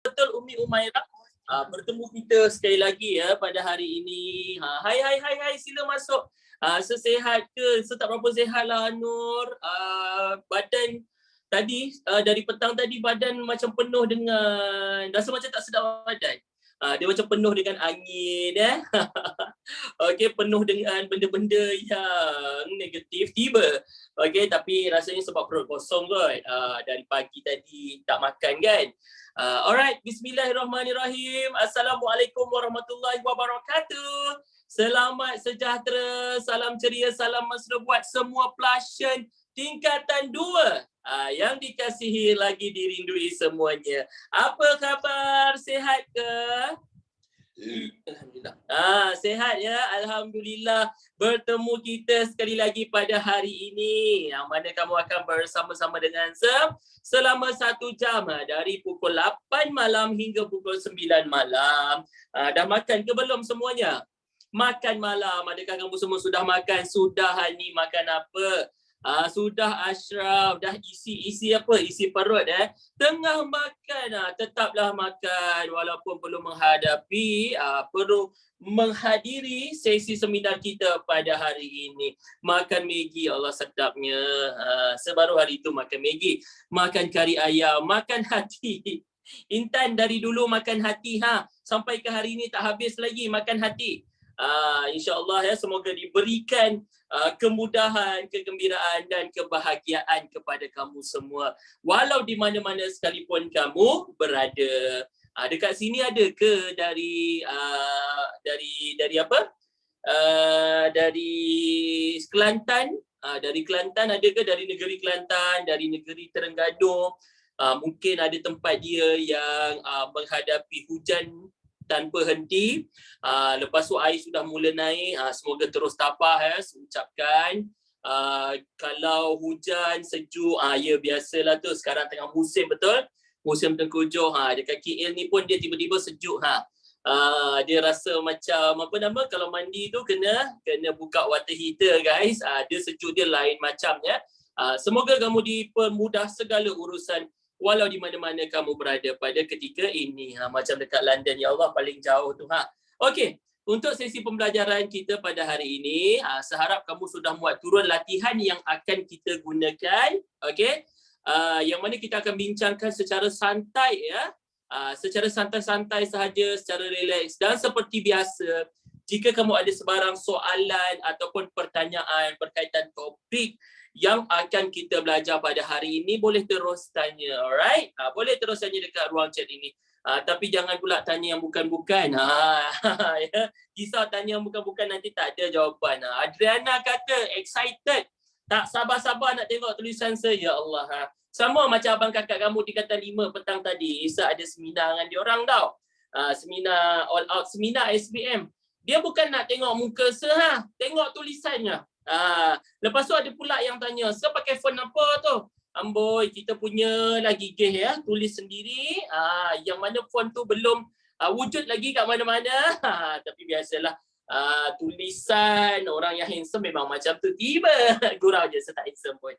betul Umi Umairah. Bertemu kita sekali lagi ya pada hari ini. Hai, sila masuk. Sesehat ke? Tak berapa sehat lah Nur. Badan tadi dari petang tadi badan macam penuh dengan rasa macam tak sedap badan. Dia macam penuh dengan angin Okey, penuh dengan benda-benda yang negatif tiba. Okey, tapi rasanya sebab perut kosong kot. Dari pagi tadi tak makan kan. Alright, bismillahirrahmanirrahim. Assalamualaikum warahmatullahi wabarakatuh. Selamat sejahtera, salam ceria, salam mesra buat semua pasien tingkatan 2 yang dikasihi lagi dirindui semuanya. Apa khabar? Sihat ke? Alhamdulillah. Sihat ya. Alhamdulillah. Bertemu kita sekali lagi pada hari ini. Yang mana kamu akan bersama-sama dengan selama 1 jam dari pukul 8 malam hingga pukul 9 malam. Dah makan ke belum semuanya? Makan malam. Adakah kamu semua sudah makan? Sudah Hani makan apa? Sudah Ashraf, dah isi apa? Isi perut Tengah makan tetaplah makan walaupun perlu menghadapi perlu menghadiri sesi seminar kita pada hari ini. Makan Maggi, Allah sedapnya. Sebaru hari itu makan Maggi, makan kari ayam, makan hati. Intan dari dulu makan hati sampai ke hari ini tak habis lagi makan hati. InsyaAllah ya, semoga diberikan kemudahan, kegembiraan dan kebahagiaan kepada kamu semua. Walau di mana-mana sekalipun kamu berada. Dekat sini ada ke dari apa? Dari Kelantan? Dari Kelantan ada ke? Dari negeri Kelantan, dari negeri Terengganu? Mungkin ada tempat dia yang menghadapi hujan tanpa henti. Lepas tu air sudah mula naik. Semoga terus tabah ucapkan. Kalau hujan, sejuk, ya biasalah tu. Sekarang tengah musim betul. Musim tengkujuh. Dekat KL ni pun dia tiba-tiba sejuk. Dia rasa macam kalau mandi tu kena buka water heater guys. Dia sejuk dia lain macam ya. Semoga kamu dipermudah segala urusan walau di mana-mana kamu berada pada ketika ini. Macam dekat London, ya Allah paling jauh tu. Okey, untuk sesi pembelajaran kita pada hari ini, seharap kamu sudah muat turun latihan yang akan kita gunakan. Okey, yang mana kita akan bincangkan secara santai ya. Secara santai-santai sahaja, secara relax. Dan seperti biasa, jika kamu ada sebarang soalan ataupun pertanyaan berkaitan topik yang akan kita belajar pada hari ini, boleh terus tanya, alright? Boleh terus tanya dekat ruang chat ini. Tapi jangan pula tanya yang bukan-bukan. Ya. Kisah tanya yang bukan-bukan nanti tak ada jawapan. Adriana kata excited. Tak sabar-sabar nak tengok tulisan saya. Ya Allah. Sama macam abang kakak kamu di Kata 5 petang tadi. Isa ada seminar dengan diorang tau. Seminar all out, seminar SBM. Dia bukan nak tengok muka saya, tengok tulisannya. Lepas tu ada pula yang tanya, saya pakai font apa tu? Amboi, kita punya lagi gigih ya, tulis sendiri. Yang mana font tu belum wujud lagi kat mana-mana. Tapi biasalah, tulisan orang yang handsome memang macam tu. Tiba gurau je, saya tak handsome pun.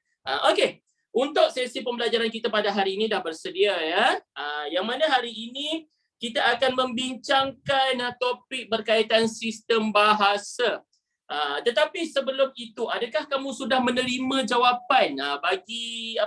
Okey, untuk sesi pembelajaran kita pada hari ini dah bersedia ya. Yang mana hari ini kita akan membincangkan topik berkaitan sistem bahasa. Tetapi sebelum itu, adakah kamu sudah menerima jawapan bagi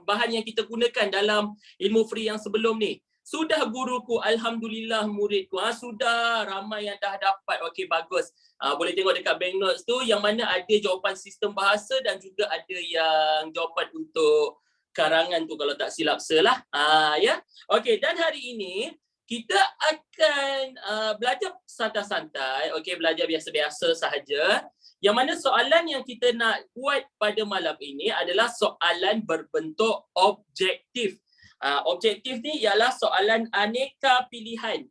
bahan yang kita gunakan dalam ilmu free yang sebelum ni? Sudah guruku, alhamdulillah muridku. Sudah ramai yang dah dapat. Okey, bagus. Boleh tengok dekat bank notes tu yang mana ada jawapan sistem bahasa dan juga ada yang jawapan untuk karangan tu kalau tak silap salah. Ya. Okey, dan hari ini kita akan belajar santai-santai, okey, belajar biasa-biasa sahaja. Yang mana soalan yang kita nak buat pada malam ini adalah soalan berbentuk objektif. Objektif ni ialah soalan aneka pilihan.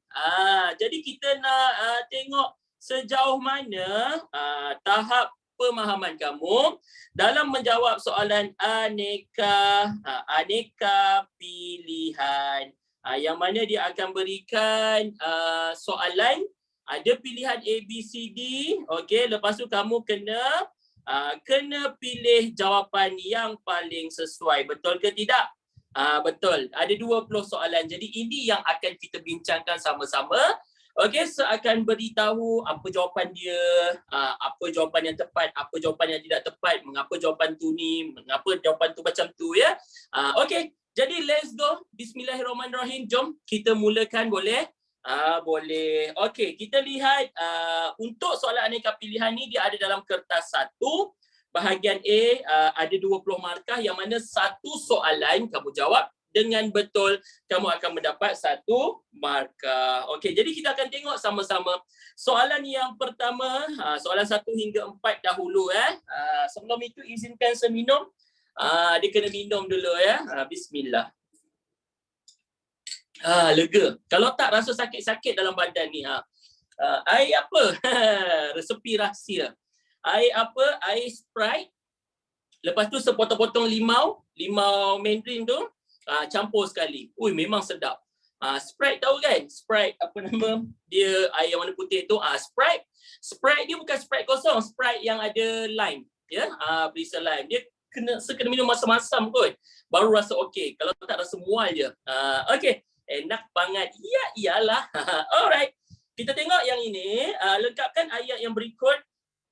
Jadi kita nak tengok sejauh mana tahap pemahaman kamu dalam menjawab soalan aneka pilihan. Yang mana dia akan berikan soalan, ada pilihan A, B, C, D. Okey, lepas tu kamu kena pilih jawapan yang paling sesuai. Betul ke tidak? Betul. Ada 20 soalan. Jadi ini yang akan kita bincangkan sama-sama. Okey, saya akan beritahu apa jawapan dia, apa jawapan yang tepat, apa jawapan yang tidak tepat, mengapa jawapan tu ni, mengapa jawapan tu macam tu ya. Okey, jadi let's go. Bismillahirrahmanirrahim. Jom kita mulakan, boleh? Boleh. Okey, kita lihat untuk soalan aneka pilihan ni dia ada dalam kertas 1. Bahagian A ada 20 markah yang mana satu soalan kamu jawab dengan betul, kamu akan mendapat 1 markah. Okey, jadi kita akan tengok sama-sama. Soalan yang pertama, soalan 1 hingga 4 dahulu. Sebelum itu izinkan saya minum. Dia kena minum dulu ya. Bismillah. Lega. Kalau tak rasa sakit-sakit dalam badan ni. Air apa? Resepi rahsia. Air apa? Air Sprite. Lepas tu sepotong-potong limau Mandarin tu, campur sekali. Ui, memang sedap. Sprite tahu kan? Sprite apa nama? Dia air yang warna putih tu. Sprite. Sprite dia bukan Sprite kosong, Sprite yang ada lime. Ya, berisa lime. Dia kena minum masam-masam kot. Baru rasa okey. Kalau tak rasa mual je. Okey. Enak banget. Ya, iyalah. Alright. Kita tengok yang ini. Lengkapkan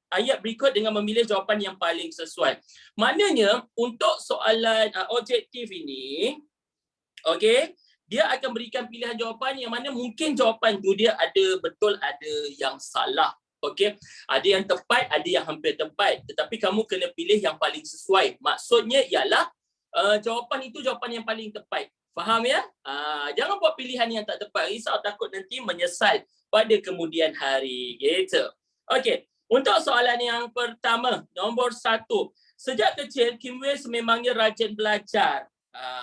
ayat berikut dengan memilih jawapan yang paling sesuai. Maknanya untuk soalan objektif ini, okey, dia akan berikan pilihan jawapan yang mana mungkin jawapan tu dia ada betul, ada yang salah. Okey, ada yang tepat, ada yang hampir tepat. Tetapi kamu kena pilih yang paling sesuai. Maksudnya ialah jawapan itu jawapan yang paling tepat. Faham ya? Jangan buat pilihan yang tak tepat. Risau takut nanti menyesal pada kemudian hari. Gitu. Okey. Untuk soalan yang pertama, nombor 1. Sejak kecil, Kim Wei sememangnya rajin belajar.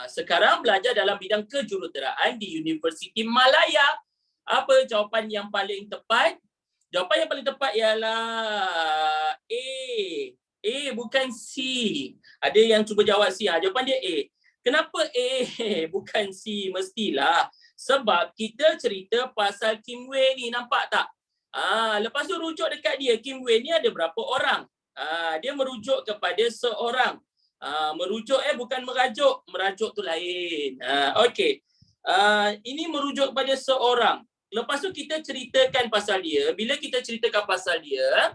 Sekarang belajar dalam bidang kejuruteraan di Universiti Malaya. Apa jawapan yang paling tepat? Jawapan yang paling tepat ialah A. A bukan C. Ada yang cuba jawab C. Jawapan dia A. Kenapa A bukan C? Mestilah. Sebab kita cerita pasal Kim Wei ni, nampak tak? Lepas tu rujuk dekat dia, Kim Wei ni ada berapa orang? Dia merujuk kepada seorang. Merujuk bukan merajuk. Merajuk tu lain. Okey. Ini merujuk kepada seorang. Lepas tu kita ceritakan pasal dia. Bila kita ceritakan pasal dia,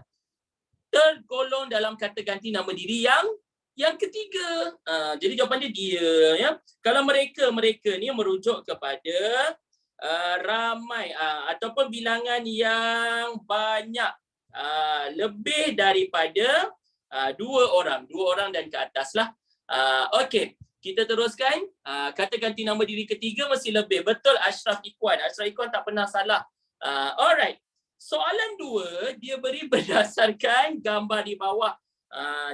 tergolong dalam kata ganti nama diri yang ketiga. Jadi jawapan dia ya. Kalau mereka ni merujuk kepada ramai ataupun bilangan yang banyak, lebih daripada 2 orang dan ke atas lah. Okey, kita teruskan. Kata ganti nama diri ketiga mesti lebih. Betul, Ashraf Ikhwan. Ashraf Ikhwan tak pernah salah. Alright. Soalan 2 dia beri berdasarkan gambar di bawah.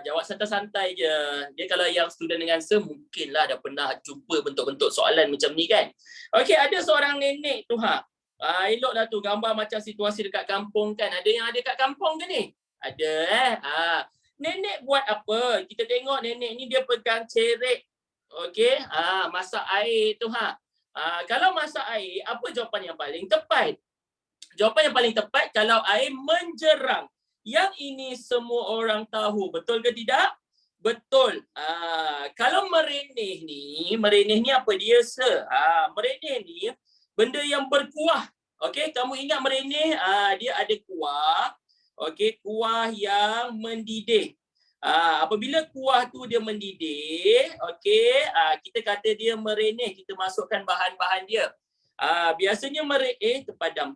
Jawab santai-santai je. Dia kalau yang student dengan saya mungkinlah dah pernah jumpa bentuk-bentuk soalan macam ni kan. Okey, ada seorang nenek tu eloklah tu gambar macam situasi dekat kampung kan. Ada yang ada kat kampung ke ni? Ada Nenek buat apa? Kita tengok nenek ni dia pegang cerek. Okey, masak air tu kalau masak air, apa jawapan yang paling tepat? Jawapan yang paling tepat kalau air menjerang. Yang ini semua orang tahu. Betul ke tidak? Betul. Kalau merenih ni apa dia? Merenih ni benda yang berkuah. Okey, kamu ingat merenih, dia ada kuah. Okey, kuah yang mendidih. Apabila kuah tu dia mendidih, okey, kita kata dia merenih. Kita masukkan bahan-bahan dia. Biasanya terpadam.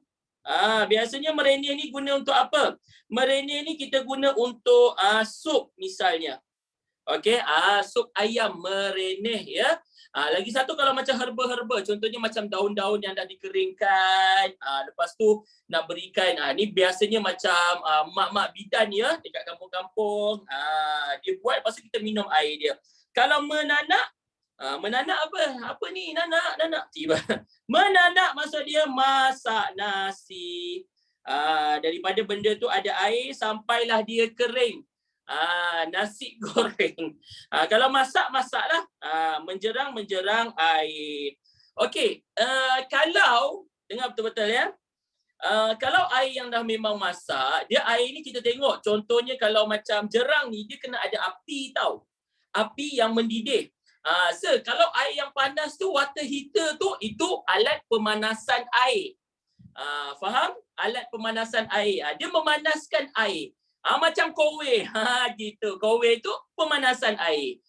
Biasanya merenih ni guna untuk apa? Merenih ni kita guna untuk sup misalnya. Okey, sup ayam merenih ya. Lagi satu kalau macam herba-herba, contohnya macam daun-daun yang dah dikeringkan, lepas tu nak berikan, ni biasanya macam mak-mak bidan ya dekat kampung-kampung, dia buat lepas tu kita minum air dia. Kalau menanak, menanak apa? Apa ni nanak tiba. Menanak maksud dia masak nasi. Daripada benda tu ada air sampailah dia kering. Nasi goreng. Kalau masaklah menjerang air. Okey, kalau dengar betul-betul ya. Kalau air yang dah memang masak, dia air ni kita tengok contohnya kalau macam jerang ni dia kena ada api tau. Api yang mendidih. Kalau air yang panas tu, water heater tu, itu alat pemanasan air. Faham? Alat pemanasan air. Dia memanaskan air. Macam kowe. Gitu. Kowe tu pemanasan air.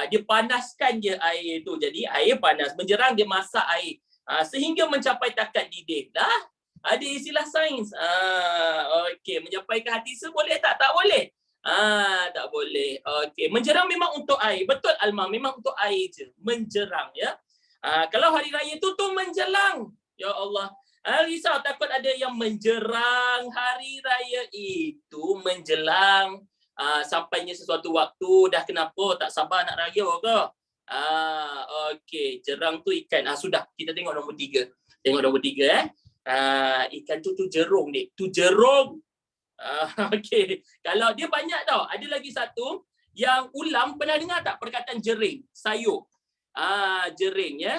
Dia panaskan je air tu. Jadi air panas. Menjerang dia masak air. Sehingga mencapai takat didih. Dah. Ada istilah sains. Okey. Mencapai ke hati boleh tak? Tak boleh. Tak boleh. Okey. Menjerang memang untuk air. Betul Alma. Memang untuk air je. Menjerang ya. Kalau hari raya tu menjelang. Ya Allah. Risau takut ada yang menjerang hari raya itu menjelang sampainya sesuatu waktu dah kenapa tak sabar nak raya ke? Okey, jerang tu ikan. Sudah, kita tengok nombor 3. Tengok nombor 3 ikan tu jerung ni. Tu jerung. Okey, kalau dia banyak tau. Ada lagi satu yang ulam, pernah dengar tak perkataan jering, sayur? Jering ya.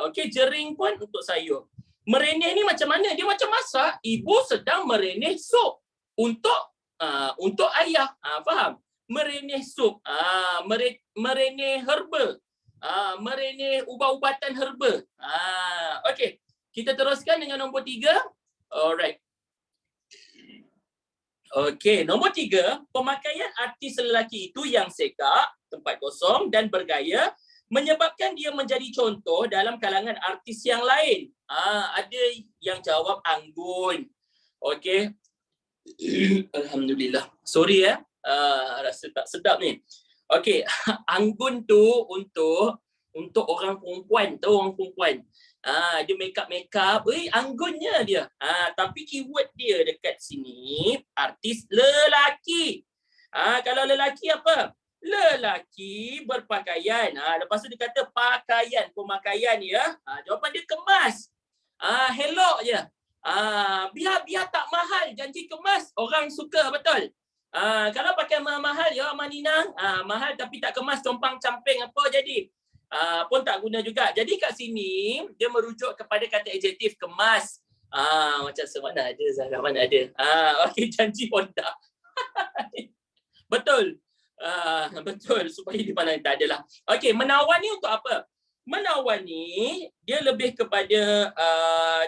Okey, jering pun untuk sayur. Merenih ni macam mana? Dia macam masak. Ibu sedang merenih sup untuk ayah. Faham? Merenih sup. Merenih herba. Merenih ubat-ubatan herba. Okey. Kita teruskan dengan nombor 3. Alright. Okey, nombor 3, pemakaian artis lelaki itu yang sekak, tempat kosong dan bergaya menyebabkan dia menjadi contoh dalam kalangan artis yang lain. Ada yang jawab anggun. Okey. Alhamdulillah. Sorry rasa tak sedap ni. Okey, anggun tu untuk orang perempuan, tahu orang perempuan. Dia make up, anggunnya dia. Tapi keyword dia dekat sini artis lelaki. Kalau lelaki apa? Lelaki berpakaian. Lepas tu dia kata pakaian, pemakaian ya. Jawapan dia kemas. Hello je. Biar tak mahal, janji kemas. Orang suka betul. Kalau pakai mahal ya Manina, mahal tapi tak kemas, compang camping apa jadi? Pun tak guna juga. Jadi kat sini dia merujuk kepada kata adjektif kemas. Macam semana ada Zahra, mana ada. Okey, janji Honda. Betul. Betul, supaya di mana tak adalah. Okey, menawan ni untuk apa? Menawan ni dia lebih kepada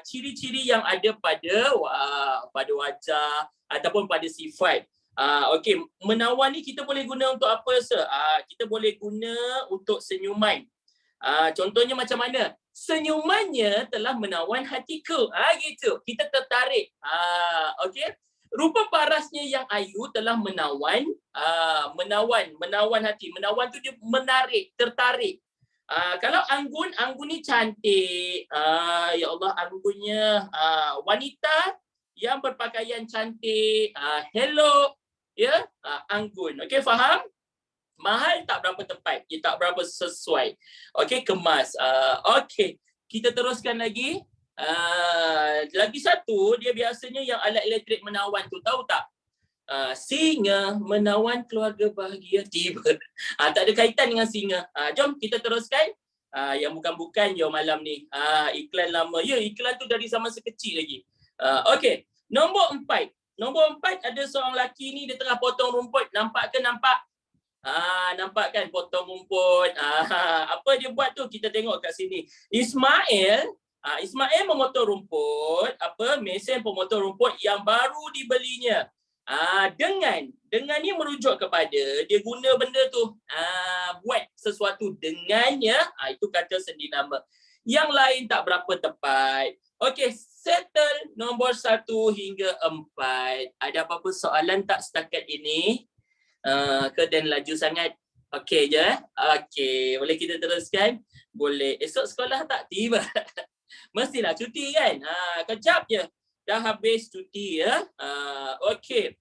ciri-ciri yang ada pada wajah ataupun pada sifat. Okey, menawan ni kita boleh guna untuk apa kita boleh guna untuk senyuman. Contohnya macam mana? Senyumannya telah menawan hatiku. Gitu. Kita tertarik. Okey. Rupa parasnya yang ayu telah menawan hati. Menawan tu dia menarik, tertarik. Kalau anggun ni cantik. Ya Allah, anggunnya wanita yang berpakaian cantik. Hello, ya, anggun. Okey, faham? Mahal tak berapa tepat, dia tak berapa sesuai. Okey, kemas. Okey, kita teruskan lagi. Lagi satu, dia biasanya yang alat elektrik menawan tu, tahu tak? Singa menawan keluarga bahagia tiba. Tak ada kaitan dengan singa. Jom kita teruskan. Yang bukan-bukan jom malam ni. Iklan lama. Ya, iklan tu dari zaman sekecil lagi. Okey, nombor 4. Nombor 4 ada seorang lelaki ni, dia tengah potong rumput. Nampak ke? Nampak? Nampak kan potong rumput. Apa dia buat tu? Kita tengok kat sini. Ismail memotong rumput, mesin pemotong rumput yang baru dibelinya. Dengan ni merujuk kepada dia guna benda tu buat sesuatu dengannya, itu kata sendi nama. Yang lain tak berapa tepat. Okey, settle nombor 1 hingga 4. Ada apa-apa soalan tak setakat ini? Dan laju sangat. Okey je. Okey, boleh kita teruskan? Boleh. Esok sekolah tak? Tiba. Mestilah cuti kan? Kejap je. Dah habis cuti ya. Okey.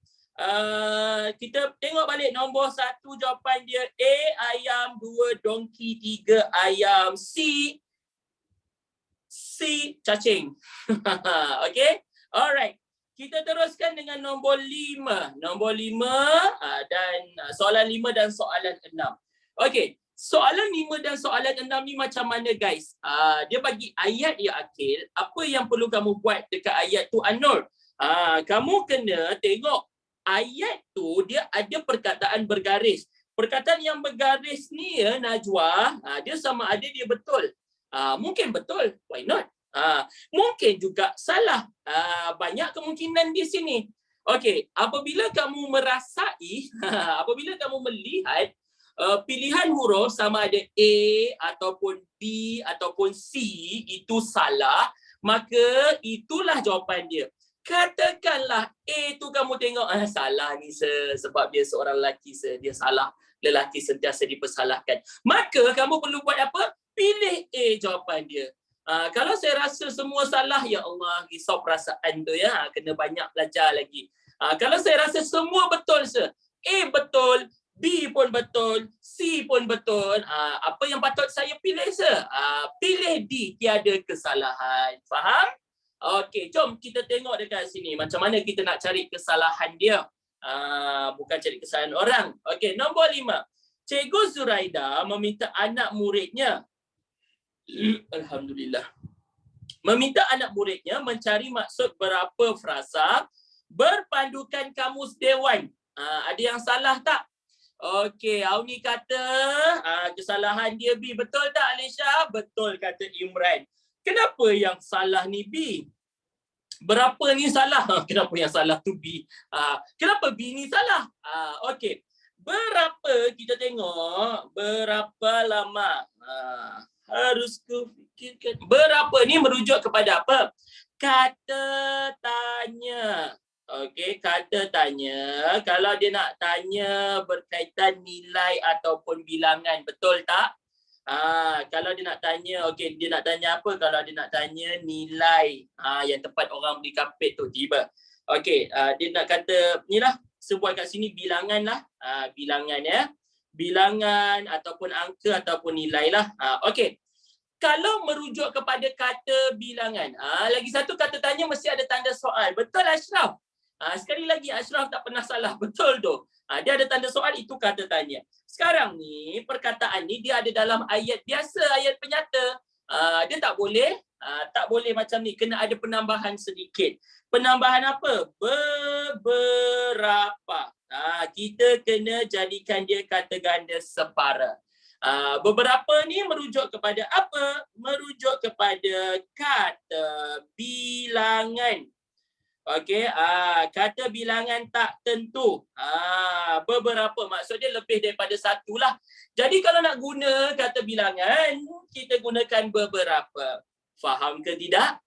Kita tengok balik nombor 1 jawapan dia A, ayam, 2, dongki, 3, ayam, C, cacing. Okey? Alright. Kita teruskan dengan nombor 5. Nombor 5 dan soalan 5 dan soalan 6. Okey. Soalan 5 dan soalan 6 ni macam mana guys? Dia bagi ayat ya Akil. Apa yang perlu kamu buat dekat ayat tu Anur? Kamu kena tengok ayat tu dia ada perkataan bergaris. Perkataan yang bergaris ni ya Najwa, dia sama ada dia betul. Mungkin betul, why not? Mungkin juga salah. Banyak kemungkinan di sini. Okey, apabila kamu merasai, apabila kamu melihat pilihan huruf sama ada A ataupun B ataupun C itu salah, maka itulah jawapan dia. Katakanlah A tu kamu tengok salah ni sebab dia seorang lelaki dia salah. Lelaki sentiasa dipersalahkan. Maka kamu perlu buat apa? Pilih A jawapan dia. Kalau saya rasa semua salah, ya Allah, risau perasaan tu ya. Kena banyak belajar lagi. Kalau saya rasa semua betul A betul, B pun betul, C pun betul. Apa yang patut saya pilih pilih D, tiada kesalahan. Faham? Okey, jom kita tengok dekat sini macam mana kita nak cari kesalahan dia. Bukan cari kesalahan orang. Okey, nombor 5. Cikgu Zuraida meminta anak muridnya Alhamdulillah. Meminta anak muridnya mencari maksud berapa frasa berpandukan kamus dewan. Ada yang salah tak? Okey, Auni kata kesalahan dia B. Betul tak Alisha? Betul kata Imran. Kenapa yang salah ni B? Berapa ni salah? Kenapa yang salah tu B? Kenapa B ni salah? Okey. Berapa kita tengok? Berapa lama? Harus kufikirkan. Berapa ni merujuk kepada apa? Kata tanya. Okey, kata tanya. Kalau dia nak tanya berkaitan nilai ataupun bilangan, betul tak? Kalau dia nak tanya, okey, dia nak tanya apa? Kalau dia nak tanya nilai, yang tepat orang beli kapit tu tiba. Okey, dia nak kata ni lah, sebuah kat sini bilangan lah. Bilangan ya. Bilangan ataupun angka ataupun nilai lah. Okey. Kalau merujuk kepada kata bilangan, lagi satu kata tanya mesti ada tanda soal. Betul Ashraf? Sekali lagi Ashraf tak pernah salah. Betul tu. Dia ada tanda soal, itu kata tanya. Sekarang ni perkataan ni dia ada dalam ayat biasa, ayat penyata. Dia tak boleh macam ni, kena ada penambahan sedikit. Penambahan apa? Beberapa. Kita kena jadikan dia kata ganda separa. Beberapa ni merujuk kepada apa? Merujuk kepada kata bilangan. Okey, kata bilangan tak tentu. Beberapa maksudnya lebih daripada satu lah. Jadi kalau nak guna kata bilangan, kita gunakan beberapa. Faham ke tidak?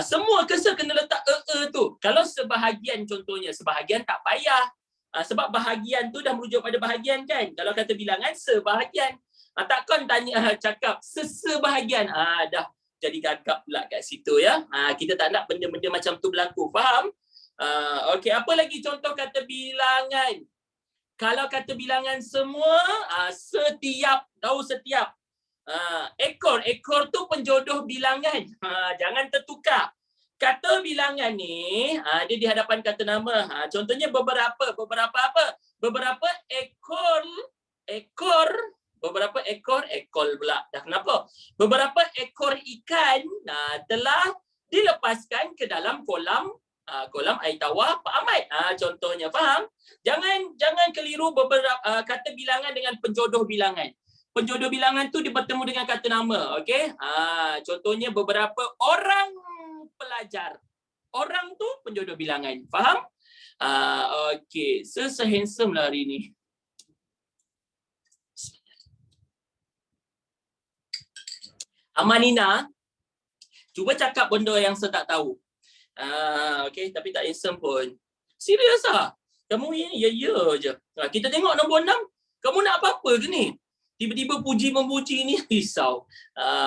Semua kesel kena letak tu. Kalau sebahagian contohnya, sebahagian tak payah. Sebab bahagian tu dah merujuk pada bahagian kan. Kalau kata bilangan, sebahagian. Takkan tanya cakap sesebahagian. Dah jadi gagap pula kat situ ya. Kita tak nak benda-benda macam tu berlaku. Faham? Okey, apa lagi contoh kata bilangan? Kalau kata bilangan semua, setiap, tahu setiap. Ekor tu penjodoh bilangan. Jangan tertukar. Kata bilangan ni, dia di hadapan kata nama. Contohnya beberapa apa? Beberapa ekor. Beberapa ekor pula. Dah kenapa? Beberapa ekor ikan telah dilepaskan ke dalam kolam air tawar Pak Ahmad. Contohnya, faham? Jangan keliru beberapa kata bilangan dengan penjodoh bilangan. Penjodoh bilangan tu dia bertemu dengan kata nama, okey? Contohnya beberapa orang pelajar. Orang tu penjodoh bilangan. Faham? Okey, handsome lah hari ni. Amanina, cuba cakap benda yang saya tak tahu. Okey, tapi tak handsome pun. Serius ah? Kamu ini ya je. Kita tengok nombor 6. Kamu nak apa-apa ke ni? Tiba-tiba puji-memuji ni risau.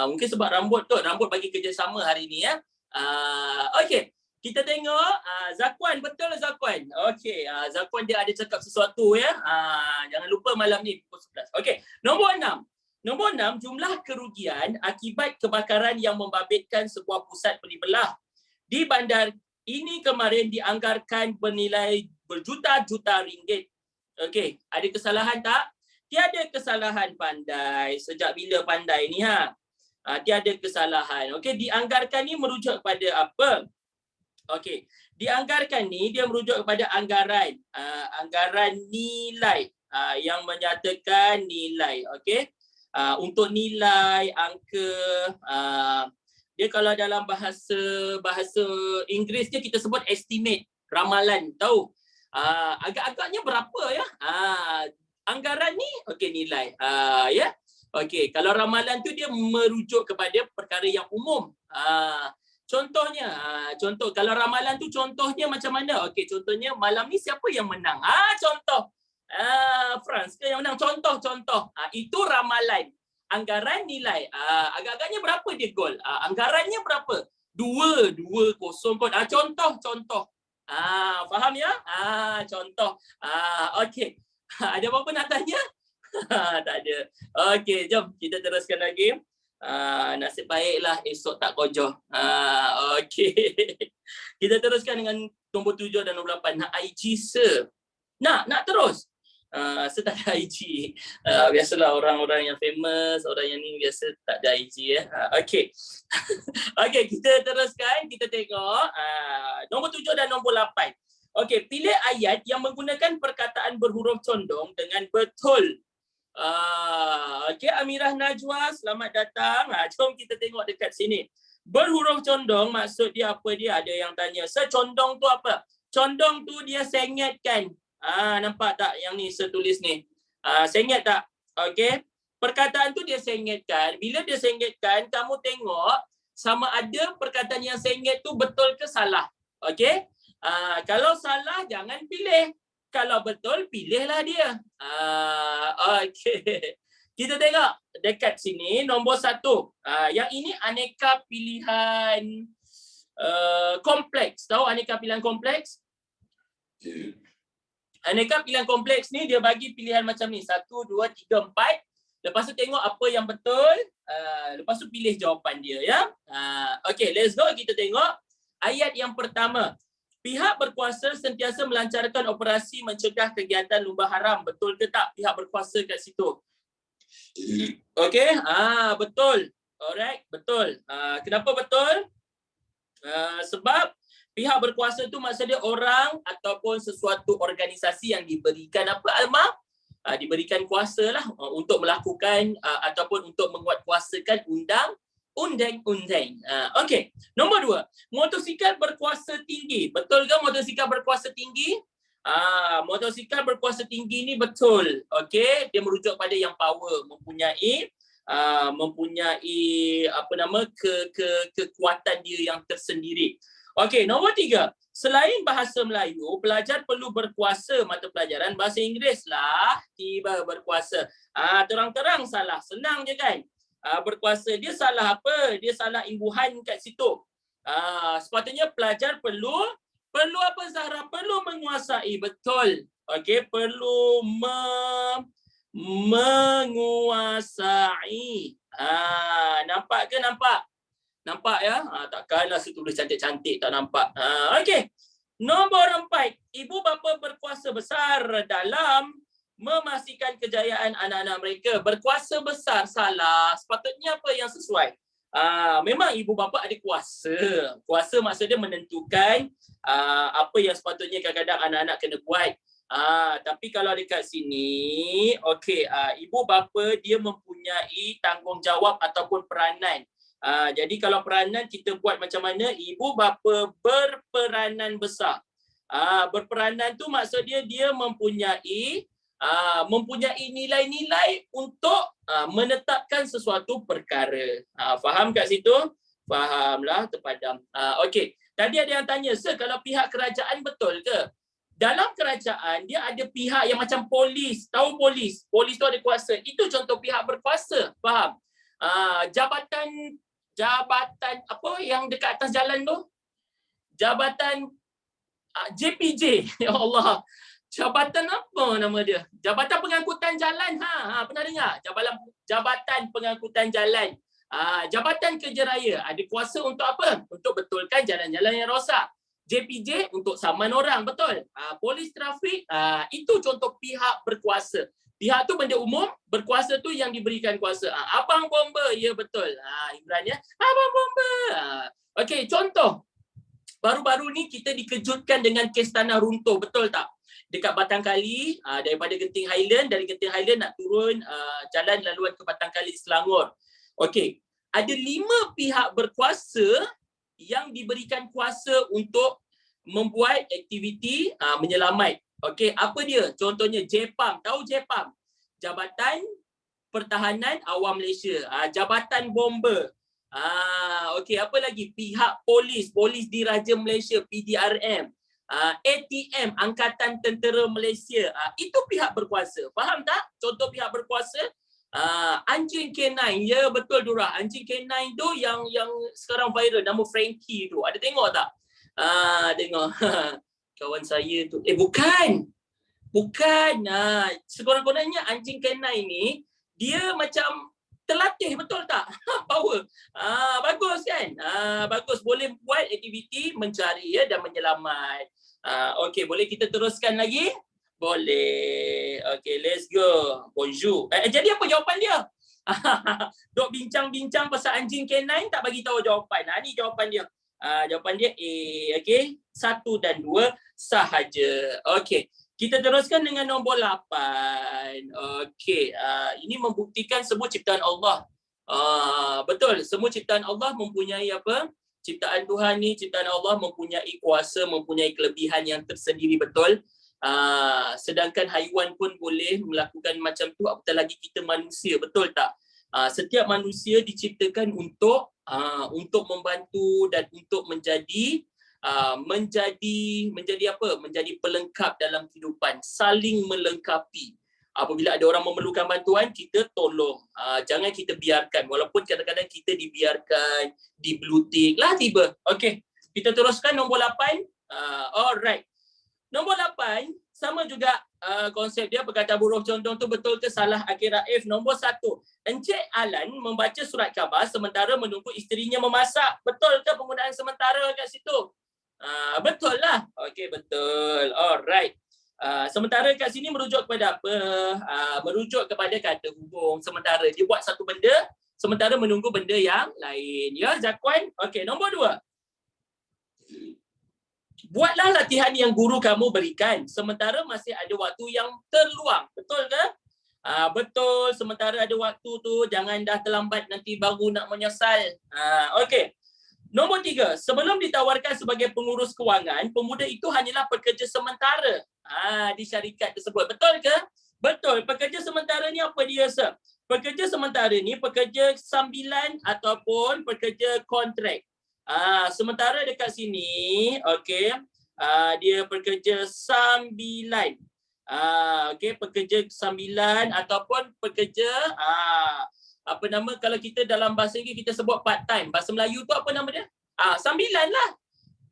Mungkin sebab rambut bagi kerjasama hari ni ya. Okey, kita tengok Zakwan, betul Zakwan? Okey, Zakwan dia ada cakap sesuatu ya. Jangan lupa malam ni pukul 11. Okey, nombor 6. Nombor 6, jumlah kerugian akibat kebakaran yang membabitkan sebuah pusat beli-belah di bandar ini kemarin dianggarkan bernilai berjuta-juta ringgit. Okey, ada kesalahan tak? Tiada kesalahan pandai. Sejak bila pandai ni tiada kesalahan. Okey, dianggarkan ni merujuk kepada apa? Okey, dianggarkan ni dia merujuk kepada anggaran. Anggaran nilai. yang menyatakan nilai. Okey. Untuk nilai, angka, dia kalau dalam bahasa Inggeris dia kita sebut estimate, ramalan, tahu. Agak-agaknya berapa ya? Anggaran ni okey nilai. Ya. Okey, kalau ramalan tu dia merujuk kepada perkara yang umum. Contohnya, contoh kalau ramalan tu contohnya macam mana? Okey, contohnya malam ni siapa yang menang? Contoh. France ke yang menang? Contoh. Itu ramalan. Anggaran nilai. Agak-agaknya berapa dia gol? Anggarannya berapa? 2-0 kot. Contoh. Faham ya? Contoh. Okey. Ada apa-apa nak tanya? Tak ada. Okey, jom kita teruskan lagi. Nasib baiklah esok tak kojoh. Okey. Kita teruskan dengan nombor 7 dan nombor 8. Nak IG sir? Nak terus? Saya tak ada IG. Biasalah orang-orang yang famous, orang yang ni biasa tak ada IG ya. Okey. Okey, kita teruskan. Kita tengok nombor 7 dan nombor 8. Okey, pilih ayat yang menggunakan perkataan berhuruf condong dengan betul. Okey, Amirah Najwa, selamat datang. Jom kita tengok dekat sini. Berhuruf condong maksud dia apa dia? Ada yang tanya, secondong tu apa? Condong tu dia sengatkan. Nampak tak yang ni saya tulis ni? Sengat tak? Okey. Perkataan tu dia sengatkan. Bila dia sengatkan, kamu tengok sama ada perkataan yang sengat tu betul ke salah. Okey. Kalau salah jangan pilih. Kalau betul pilihlah dia. Okey. Kita tengok dekat sini nombor 1. Yang ini aneka pilihan kompleks. Tahu aneka pilihan kompleks? Aneka pilihan kompleks ni dia bagi pilihan macam ni. 1, 2, 3, 4. Lepas tu tengok apa yang betul. Lepas tu pilih jawapan dia ya. Okey, let's go. Kita tengok ayat yang pertama. Pihak berkuasa sentiasa melancarkan operasi mencegah kegiatan lumba haram. Betul ke tak pihak berkuasa kat situ? Okey, betul. Alright, betul. Kenapa betul? Sebab pihak berkuasa tu maksudnya orang ataupun sesuatu organisasi yang diberikan apa Alma? Diberikan kuasa lah untuk melakukan ataupun untuk menguatkuasakan undang-undang. Okey, nombor 2. Motosikal berkuasa tinggi. Betul ke motosikal berkuasa tinggi? Motosikal berkuasa tinggi ni betul. Okey, dia merujuk pada yang power, mempunyai kekuatan dia yang tersendiri. Okey, nombor 3. Selain bahasa Melayu, pelajar perlu berkuasa mata pelajaran bahasa Inggeris lah. Tiba berkuasa. Terang-terang salah. Senang je kan? Berkuasa. Dia salah apa? Dia salah imbuhan kat situ. Sepatutnya pelajar perlu apa Zahra? Perlu menguasai. Betul. Okey, perlu menguasai. Nampak ke? Nampak ya? Takkanlah saya tulis cantik-cantik tak nampak. Okey. Nombor 4. Ibu bapa berkuasa besar dalam memastikan kejayaan anak-anak mereka. Berkuasa besar salah. Sepatutnya apa yang sesuai? Memang ibu bapa ada kuasa. Kuasa maksudnya menentukan apa yang sepatutnya kadang-kadang anak-anak kena buat. Tapi kalau dekat sini, okey, ibu bapa dia mempunyai tanggungjawab ataupun peranan. Jadi kalau peranan kita buat macam mana? Ibu bapa berperanan besar. Berperanan tu maksud dia mempunyai nilai-nilai untuk menetapkan sesuatu perkara. Faham kat situ? Fahamlah terpadam. Okey. Tadi ada yang tanya, "Sir, kalau pihak kerajaan betul ke?" Dalam kerajaan dia ada pihak yang macam polis. Tahu polis? Polis tu ada kuasa. Itu contoh pihak berkuasa. Faham? Jabatan apa yang dekat atas jalan tu? Jabatan JPJ. Ya Allah. Jabatan apa nama dia? Jabatan Pengangkutan Jalan. Pernah dengar? Jabatan Pengangkutan Jalan. Jabatan Kerja Raya ada kuasa untuk apa? Untuk betulkan jalan-jalan yang rosak. JPJ untuk saman orang, betul? Polis trafik, itu contoh pihak berkuasa. Pihak tu benda umum, berkuasa tu yang diberikan kuasa. Abang bomba, ya betul. Imran ya. Abang bomba. Okey, contoh. Baru-baru ni kita dikejutkan dengan kes tanah runtuh, betul tak? dekat Batangkali, daripada Genting Highland, dari Genting Highland nak turun jalan laluan ke Batangkali Selangor. Okey, ada 5 pihak berkuasa yang diberikan kuasa untuk membuat aktiviti menyelamat. Okey, apa dia? Contohnya JPAM. Tahu JPAM? Jabatan Pertahanan Awam Malaysia. Jabatan Bomber. Okey, apa lagi? Pihak polis, Polis Diraja Malaysia, PDRM. ATM, Angkatan Tentera Malaysia. Itu pihak berkuasa. Faham tak? Contoh pihak berkuasa. Anjing K9, ya betul Dura. Anjing K9 tu yang sekarang viral, nama Frankie tu. Ada tengok tak? Tengok. Kawan saya tu. Bukan. Sekurang-kurangnya anjing K9 ni dia macam terlatih, betul tak? Power. Bagus kan? Bagus, boleh buat aktiviti mencari dan menyelamat. Okey, boleh kita teruskan lagi? Boleh. Okey, let's go. Bonjour. Jadi apa jawapan dia? Dok bincang-bincang pasal anjing K9 tak bagi tahu jawapan. Ni jawapan dia. Jawapan dia A. Okey, 1 dan 2 sahaja. Okey. Kita teruskan dengan nombor 8. Okey, ini membuktikan semua ciptaan Allah. Betul, semua ciptaan Allah mempunyai apa? Ciptaan Tuhan ni, ciptaan Allah mempunyai kuasa, mempunyai kelebihan yang tersendiri, betul. Sedangkan haiwan pun boleh melakukan macam tu, apatah lagi kita manusia, betul tak? Setiap manusia diciptakan untuk membantu dan untuk menjadi apa? Menjadi pelengkap dalam kehidupan, saling melengkapi. Apabila ada orang memerlukan bantuan, kita tolong. Jangan kita biarkan, walaupun kadang-kadang kita dibiarkan, diblutik lah tiba. Okey, kita teruskan nombor 8. Alright. Nombor 8 sama juga konsep dia, perkataan huruf condong tu betul ke salah akhir Raif. Nombor 1. Encik Alan membaca surat khabar sementara menunggu isterinya memasak. Betul ke penggunaan sementara kat situ? Betul lah. Okey, betul. Alright. Sementara kat sini merujuk kepada apa? Merujuk kepada kata hubung sementara. Dia buat satu benda sementara menunggu benda yang lain. Ya, Zakwan? Okey, nombor 2. Buatlah latihan yang guru kamu berikan sementara masih ada waktu yang terluang. Betul ke? Betul, sementara ada waktu tu jangan dah terlambat nanti baru nak menyesal. Okey. Nombor 3, sebelum ditawarkan sebagai pengurus kewangan, pemuda itu hanyalah pekerja sementara di syarikat tersebut. Betul ke? Betul. Pekerja sementara ni apa dia, Sir? Pekerja sementara ni pekerja sambilan ataupun pekerja kontrak. Sementara dekat sini, okey, dia pekerja sambilan. Okey, pekerja sambilan ataupun pekerja apa nama, kalau kita dalam bahasa Inggeris kita sebut part time. Bahasa Melayu tu apa nama dia? Sambilan lah.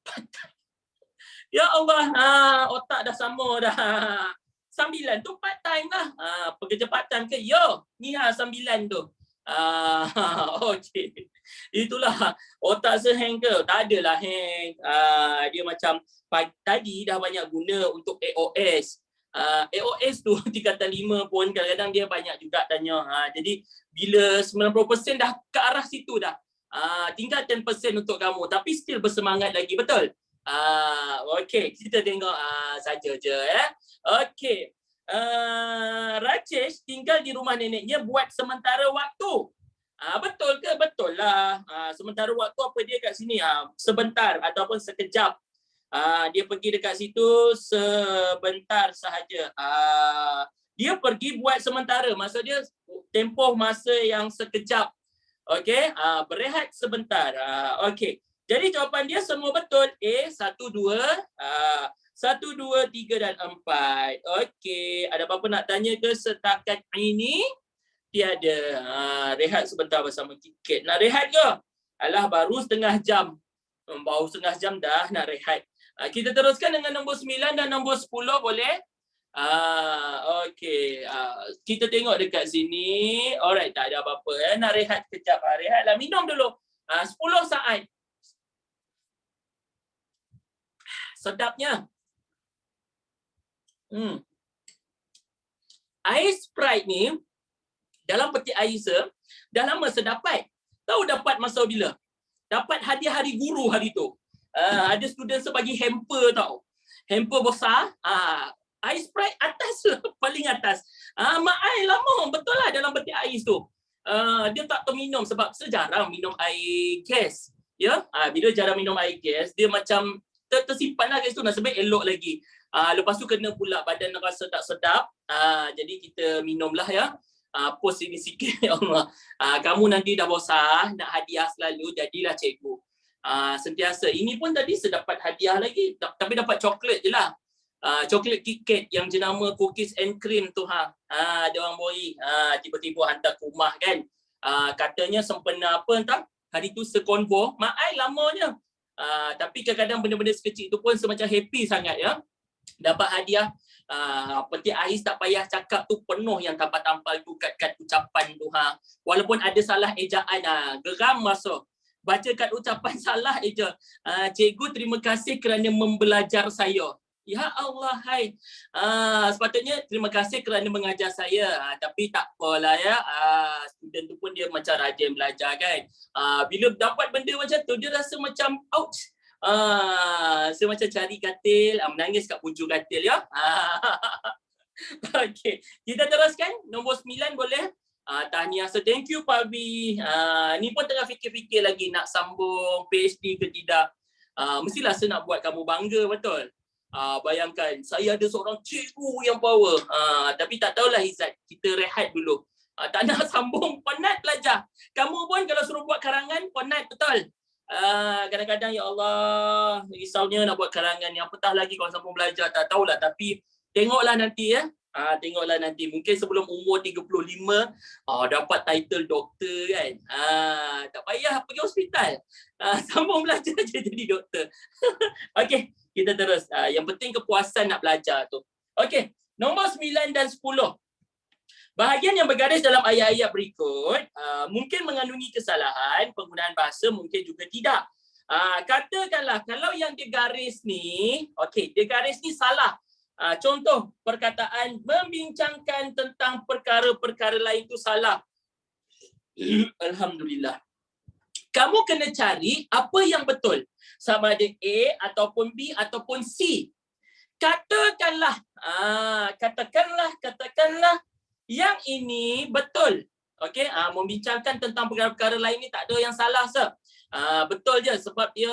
Part time. Ya Allah, otak dah sama dah. Sambilan tu part time lah. Pekerja part time ke? Yo, ni sambilan tu. Okey. Itulah otak sehang ke? Tak adalah hang. Dia macam tadi dah banyak guna untuk AOS. AOS tu tingkatan 5 pun kadang-kadang dia banyak juga tanya. Jadi bila 90% dah ke arah situ dah. Tinggal 10% untuk kamu tapi still bersemangat lagi, betul? Okey, kita tengok saja je ya. Okey. Rajesh tinggal di rumah neneknya buat sementara waktu. Betul ke? Betul lah. Sementara waktu apa dia kat sini? Sebentar ataupun sekejap. Dia pergi dekat situ sebentar sahaja. Dia pergi buat sementara. Maksud dia tempoh masa yang sekejap. Okey, berehat sebentar. Okey. Jadi jawapan dia semua betul. A, 1, 2, 1, 2, 3 dan 4. Okey, ada apa-apa nak tanya ke setakat ini? Tiada. Rehat sebentar bersama tiket. Nak rehat ke? Alah, baru setengah jam. Baru setengah jam dah nak rehat. Kita teruskan dengan nombor 9 dan nombor 10, boleh? Okey. Kita tengok dekat sini. Alright, tak ada apa-apa. Nak rehat kejap. Rehatlah. Minum dulu. 10 saat. Sedapnya. Air Sprite ni, dalam peti air dah lama saya dapat. Tahu dapat masa bila? Dapat hadiah hari guru hari tu. Ada student saya bagi hamper tau. Hamper besar. Ais Sprite atas paling atas. Mak ai lama betul lah dalam peti ais tu. Dia tak terminum sebab sejarang minum air gas. Ya, bila jarang minum air gas, dia macam tersimpan lah gas tu, nasib baik elok lagi. Lepas tu kena pula badan rasa tak sedap. Jadi kita minumlah ya. Post ini sikit ya Allah. Kamu nanti dah bosan nak hadiah selalu, jadilah cikgu. Sentiasa. Ini pun tadi sedapat hadiah lagi, tapi dapat coklat je lah. Coklat KitKat yang jenama cookies and cream tu ada orang bori. Tiba-tiba hantar ke rumah kan. Katanya sempena apa entah. Hari tu sekonvo, mak ai lamanya. Tapi kadang-kadang benda-benda sekecil tu pun semacam happy sangat ya. Dapat hadiah. Peti ais tak payah cakap tu penuh yang tampal-tampal tu kad-kad ucapan tu Walaupun ada salah ejaan geram masuk. Baca kad ucapan salah eja. Cikgu terima kasih kerana membelajar saya. Ya Allah, hai. Sepatutnya terima kasih kerana mengajar saya. Tapi tak apalah ya. Student tu pun dia macam rajin belajar kan. Bila dapat benda macam tu, dia rasa macam ouch. Saya macam cari katil, menangis kat hujung katil ya. Okey, kita teruskan. Nombor 9 boleh? Tahniah. So thank you Pak B. Ni pun tengah fikir-fikir lagi nak sambung PhD ke tidak. Mestilah saya nak buat kamu bangga, betul? Bayangkan saya ada seorang cikgu yang power, tapi tak tahulah Izzat, kita rehat dulu. Tak nak sambung, penat belajar. Kamu pun kalau suruh buat karangan penat, betul? Kadang-kadang ya Allah, risaunya nak buat karangan, yang apatah lagi kalau sambung belajar, tak tahulah. Tapi tengoklah nanti ya. Tengoklah nanti, mungkin sebelum umur 35 dapat title doktor kan. Tak payah pergi hospital, sambung belajar je jadi doktor. Okey, kita terus. Yang penting kepuasan nak belajar tu. Okey, nombor 9 dan 10. Bahagian yang bergaris dalam ayat-ayat berikut mungkin mengandungi kesalahan penggunaan bahasa, mungkin juga tidak. Katakanlah kalau yang dia garis ni, okey, dia garis ni salah. Contoh perkataan membincangkan tentang perkara-perkara lain tu salah. Alhamdulillah. Kamu kena cari apa yang betul. Sama ada A ataupun B ataupun C. Katakanlah yang ini betul. Okey, membincangkan tentang perkara-perkara lain ni tak ada yang salah sir. Betul je sebab dia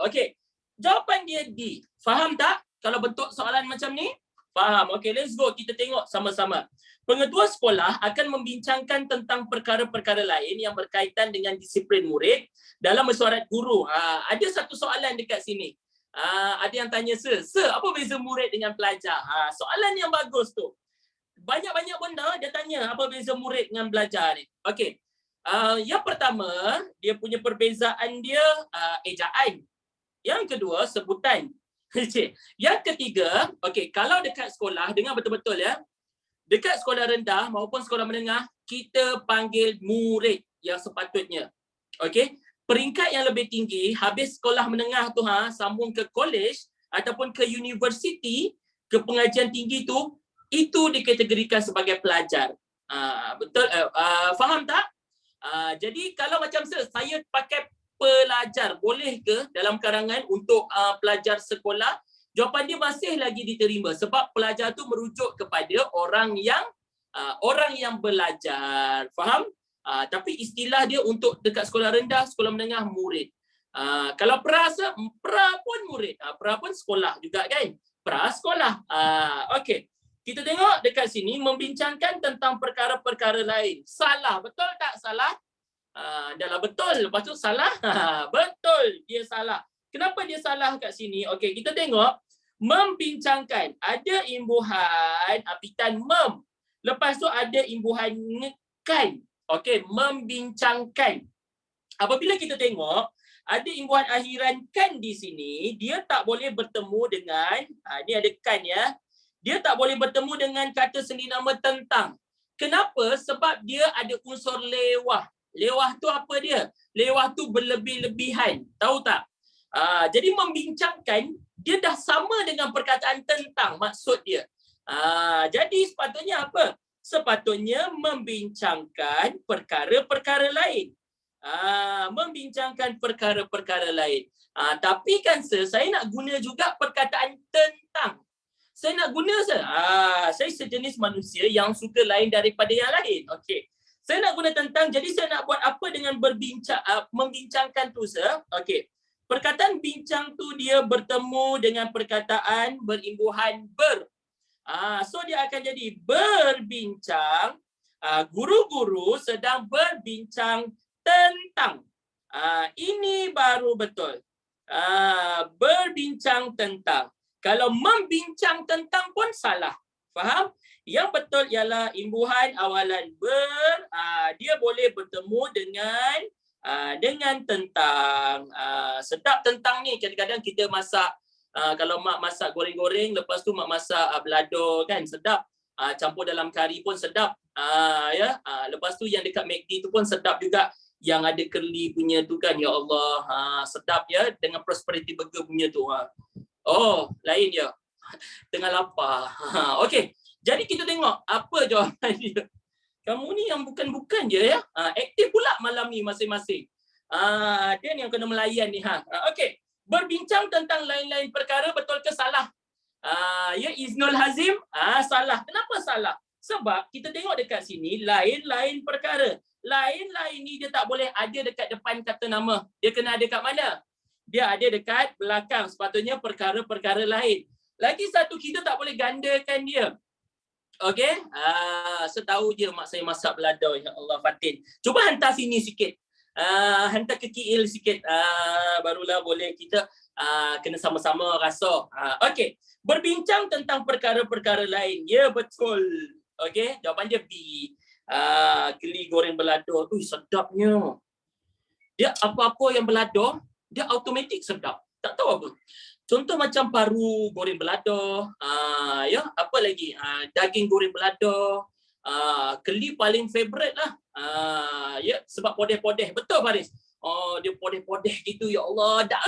okey. Jawapan dia D. Faham tak? Kalau bentuk soalan macam ni? Faham. Okey, let's go. Kita tengok sama-sama. Pengetua sekolah akan membincangkan tentang perkara-perkara lain yang berkaitan dengan disiplin murid dalam mesyuarat guru. Ada satu soalan dekat sini. Ada yang tanya, Sir, apa beza murid dengan pelajar? Soalan yang bagus tu. Banyak-banyak benda dia tanya apa beza murid dengan belajar ni. Okey. Yang pertama, dia punya perbezaan dia ejaan. Yang kedua, sebutan. Yang ketiga, okey, kalau dekat sekolah, dengar betul-betul ya. Dekat sekolah rendah maupun sekolah menengah, kita panggil murid yang sepatutnya. Okey, peringkat yang lebih tinggi, habis sekolah menengah tu sambung ke college ataupun ke universiti, ke pengajian tinggi tu, itu dikategorikan sebagai pelajar. Betul? Faham tak? Jadi kalau macam saya pakai pelajar, boleh ke dalam karangan untuk pelajar sekolah? Jawapan dia masih lagi diterima sebab pelajar tu merujuk kepada orang yang belajar. Faham? Tapi istilah dia untuk dekat sekolah rendah, sekolah menengah, murid. Kalau pra pun murid, pra pun sekolah juga kan? Pra sekolah. Okey. Kita tengok dekat sini membincangkan tentang perkara-perkara lain. Salah, betul tak salah? Adalah betul. Lepas tu salah. Betul, dia salah. Kenapa dia salah kat sini? Okey, kita tengok membincangkan. Ada imbuhan apitan mem. Lepas tu ada imbuhan kan. Okey, membincangkan. Apabila kita tengok ada imbuhan akhiran kan di sini, dia tak boleh bertemu dengan ni ada kan ya. Dia tak boleh bertemu dengan kata sendiri nama tentang. Kenapa? Sebab dia ada unsur lewah. Lewah tu apa dia? Lewah tu berlebih-lebihan. Tahu tak? Jadi membincangkan, dia dah sama dengan perkataan tentang maksud dia. Jadi sepatutnya apa? Sepatutnya membincangkan perkara-perkara lain. Membincangkan perkara-perkara lain. Tapi kan saya nak guna juga perkataan tentang. Saya nak guna saya sejenis manusia yang suka lain daripada yang lain. Okey. Saya nak guna tentang, jadi saya nak buat apa dengan membincangkan tu, sir? Okey. Perkataan bincang tu dia bertemu dengan perkataan berimbuhan ber. So dia akan jadi berbincang. Guru-guru sedang berbincang tentang. Ini baru betul. Berbincang tentang. Kalau membincang tentang pun salah. Faham? Yang betul ialah imbuhan awalan ber, dia boleh bertemu dengan tentang. Sedap tentang ni, kadang-kadang kita masak, kalau mak masak goreng-goreng, lepas tu mak masak belado kan, sedap. Campur dalam kari pun sedap. Lepas tu yang dekat McD tu pun sedap juga, yang ada curly punya tu kan, ya Allah, sedap ya, dengan prosperity burger punya tu. Oh, lain ya. Tengah lapar. Okey. Jadi kita tengok apa jawapan dia. Kamu ni yang bukan-bukan je ya. Aktif pula malam ni masing-masing. Dia ni yang kena melayan ni. Okey. Berbincang tentang lain-lain perkara, betul ke salah? Ya, Iznul Hazim, salah. Kenapa salah? Sebab kita tengok dekat sini, lain-lain perkara. Lain-lain ni dia tak boleh ada dekat depan kata nama. Dia kena ada kat mana? Dia ada dekat belakang. Sepatutnya perkara-perkara lain. Lagi satu, kita tak boleh gandakan dia. Okey, setahu je mak saya masak belado, ya Allah Fatin. Cuba hantar sini sikit. Hantar ke KL sikit. Barulah boleh kita kena sama-sama rasa. Okey, berbincang tentang perkara-perkara lain. Ya, betul. Okey, jawapan dia B. Geli goreng belado. Sedapnya. Dia apa-apa yang belado, dia automatik sedap. Tak tahu apa. Contoh macam paru goreng belado, apa lagi? Daging goreng belado, keli paling favorite lah. Sebab podeh-podeh. Betul Faris? Oh, dia podeh-podeh gitu, ya Allah, dah.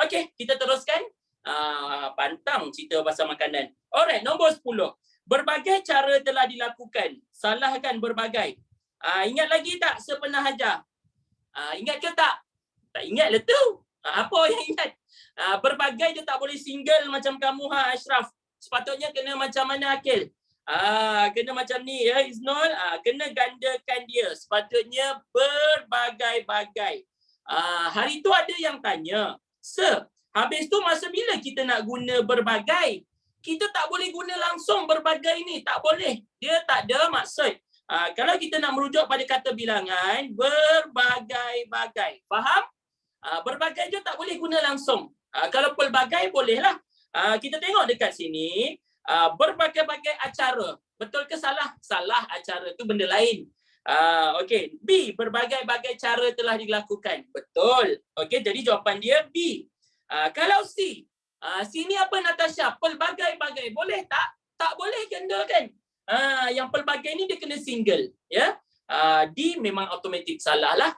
Okey, kita teruskan. Pantang cerita pasal makanan. Alright, nombor 10. Berbagai cara telah dilakukan. Salah kan berbagai? Ingat lagi tak sepernah ajar? Ingat ke tak? Tak ingat lah tu. Apa yang ingat? Berbagai dia tak boleh single macam kamu Ashraf. Sepatutnya kena macam mana Akil? Kena macam ni ya Iznul. Kena gandakan dia. Sepatutnya berbagai-bagai. Hari tu ada yang tanya, Sir, habis tu masa bila kita nak guna berbagai? Kita tak boleh guna langsung berbagai ni. Tak boleh. Dia tak ada maksud. Kalau kita nak merujuk pada kata bilangan, berbagai-bagai. Faham? Berbagai je tak boleh guna langsung. Kalau pelbagai bolehlah. Kita tengok dekat sini, berbagai-bagai acara. Betul ke salah? Salah, acara tu benda lain. Okey, B, berbagai-bagai cara telah dilakukan. Betul. Okey, jadi jawapan dia B. Kalau C, sini apa Natasha? Pelbagai-bagai. Boleh tak? Tak boleh ganda kan? Yang pelbagai ni dia kena single, ya. D memang automatik salah lah.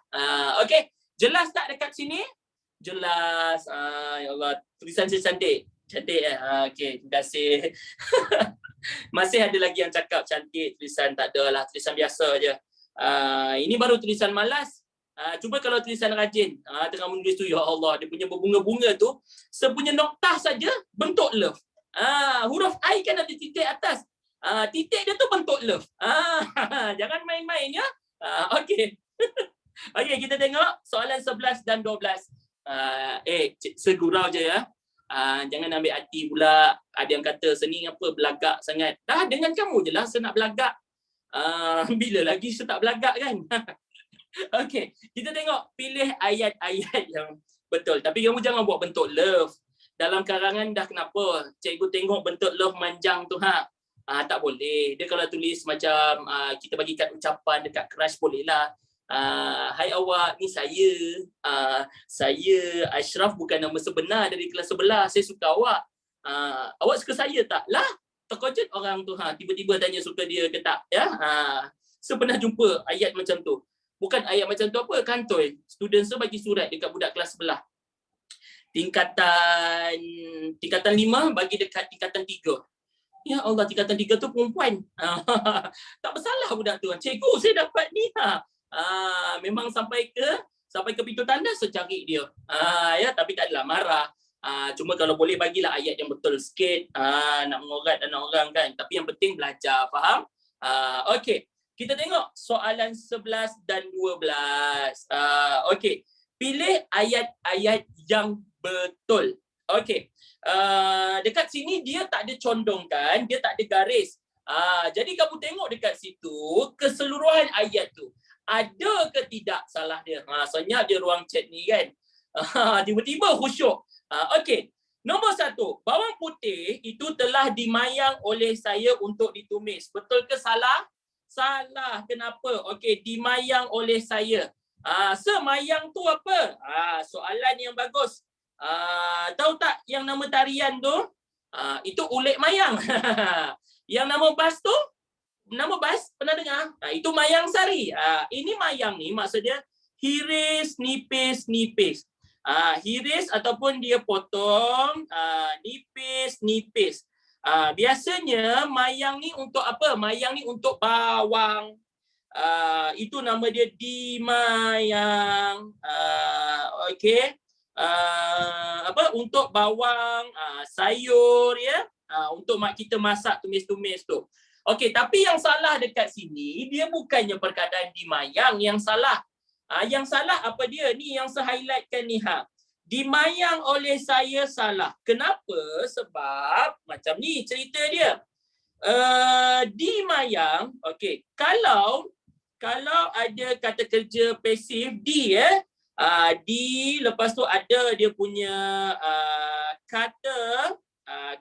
Okey, jelas tak dekat sini? Jelas. Ya Allah, tulisan saya cantik. Cantik okey, terima kasih. Masih ada lagi yang cakap cantik, tulisan tak ada lah, tulisan biasa je. Ini baru tulisan malas. Cuba kalau tulisan rajin, tengah menulis tu, ya Allah, dia punya berbunga-bunga tu, sepunya noktah saja bentuk love. Huruf I kan ada titik atas. Titik dia tu bentuk love. Jangan main-main ya. Okey. Okey, kita tengok soalan 11 dan 12. Segurau je ya. Jangan ambil hati pula. Ada yang kata seni apa belagak sangat. Dah dengan kamu je lah saya nak belagak. Bila lagi saya tak belagak kan? Okey, kita tengok, pilih ayat-ayat yang betul. Tapi kamu jangan buat bentuk love. Dalam karangan dah kenapa? Cikgu tengok bentuk love manjang tu tak boleh. Dia kalau tulis macam kita bagikan ucapan dekat crush bolehlah. Hai awak, ni saya. Saya Ashraf, bukan nama sebenar dari kelas sebelah. Saya suka awak. Awak suka saya tak? Lah, terkejut orang tu tiba-tiba tanya suka dia ke tak, ya. Saya pernah jumpa ayat macam tu. Bukan ayat macam tu apa, kantoi. Student saya bagi surat dekat budak kelas sebelah. Tingkatan 5 bagi dekat tingkatan 3. Ya Allah, tingkatan 3 tu perempuan. Tak bersalah budak tu. Cikgu, saya dapat ni. Memang sampai ke pintu tandas saya cari dia. Ya, tapi tak adalah marah. Cuma kalau boleh bagilah ayat yang betul sikit, nak mengorat anak orang kan. Tapi yang penting belajar, faham? Okey. Kita tengok soalan 11 dan 12. Okey. Pilih ayat-ayat yang betul. Okey. Dekat sini dia tak ada condongkan, dia tak ada garis. Jadi kamu tengok dekat situ keseluruhan ayat tu. Ada ke tidak salah dia? Senyap dia ruang chat ni kan. Tiba-tiba khusyuk. Okey. Nombor 1, bawang putih itu telah dimayang oleh saya untuk ditumis. Betul ke salah? Salah. Kenapa? Okey, dimayang oleh saya. Semayang tu apa? Soalan yang bagus. Tahu tak yang nama tarian tu? Itu ulik mayang. Yang nama bas tu? Nama bas pernah dengar? Itu mayang sari. Ini mayang ni maksudnya hiris, nipis, nipis. Hiris ataupun dia potong, nipis, nipis. Biasanya mayang ni untuk apa? Mayang ni untuk bawang. Itu nama dia dimayang. Okey. Untuk bawang, sayur ya. Untuk mak kita masak tumis-tumis tu. Okey, tapi yang salah dekat sini dia bukannya perkataan dimayang yang salah. Yang salah apa dia? Ni yang saya highlightkan ni Dimayang oleh saya salah. Kenapa? Sebab macam ni cerita dia. Dimayang, okey. Kalau ada kata kerja pasif di di lepas tu ada dia punya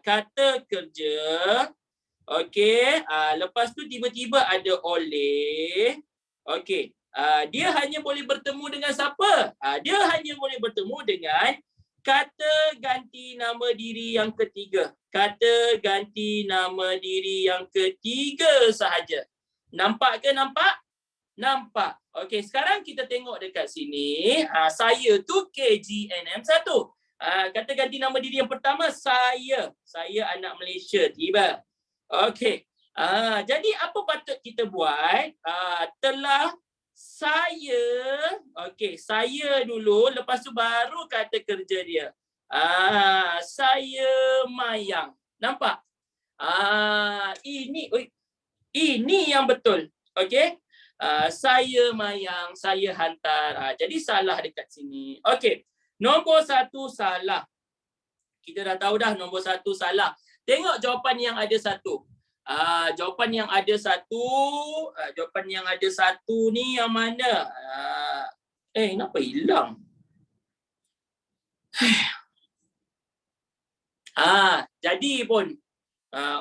kata kerja. Okey, lepas tu tiba-tiba ada oleh. Okey, dia hanya boleh bertemu dengan siapa? Dia hanya boleh bertemu dengan kata ganti nama diri yang ketiga. Kata ganti nama diri yang ketiga sahaja. Nampak ke nampak? Nampak. Okey, sekarang kita tengok dekat sini. Saya tu KGNM1. Kata ganti nama diri yang pertama saya. Saya anak Malaysia tiba. Okey. Jadi apa patut kita buat? Telah saya. Okey, saya dulu lepas tu baru kata kerja dia. Saya mayang. Nampak? Ini yang betul. Okey? Saya mayang, saya hantar. Jadi salah dekat sini. Okey. Nombor 1 salah. Kita dah tahu dah nombor 1 salah. Tengok jawapan yang ada 1. Jawapan yang ada 1, jawapan yang ada 1 ni yang mana? Kenapa hilang? Jadi pun.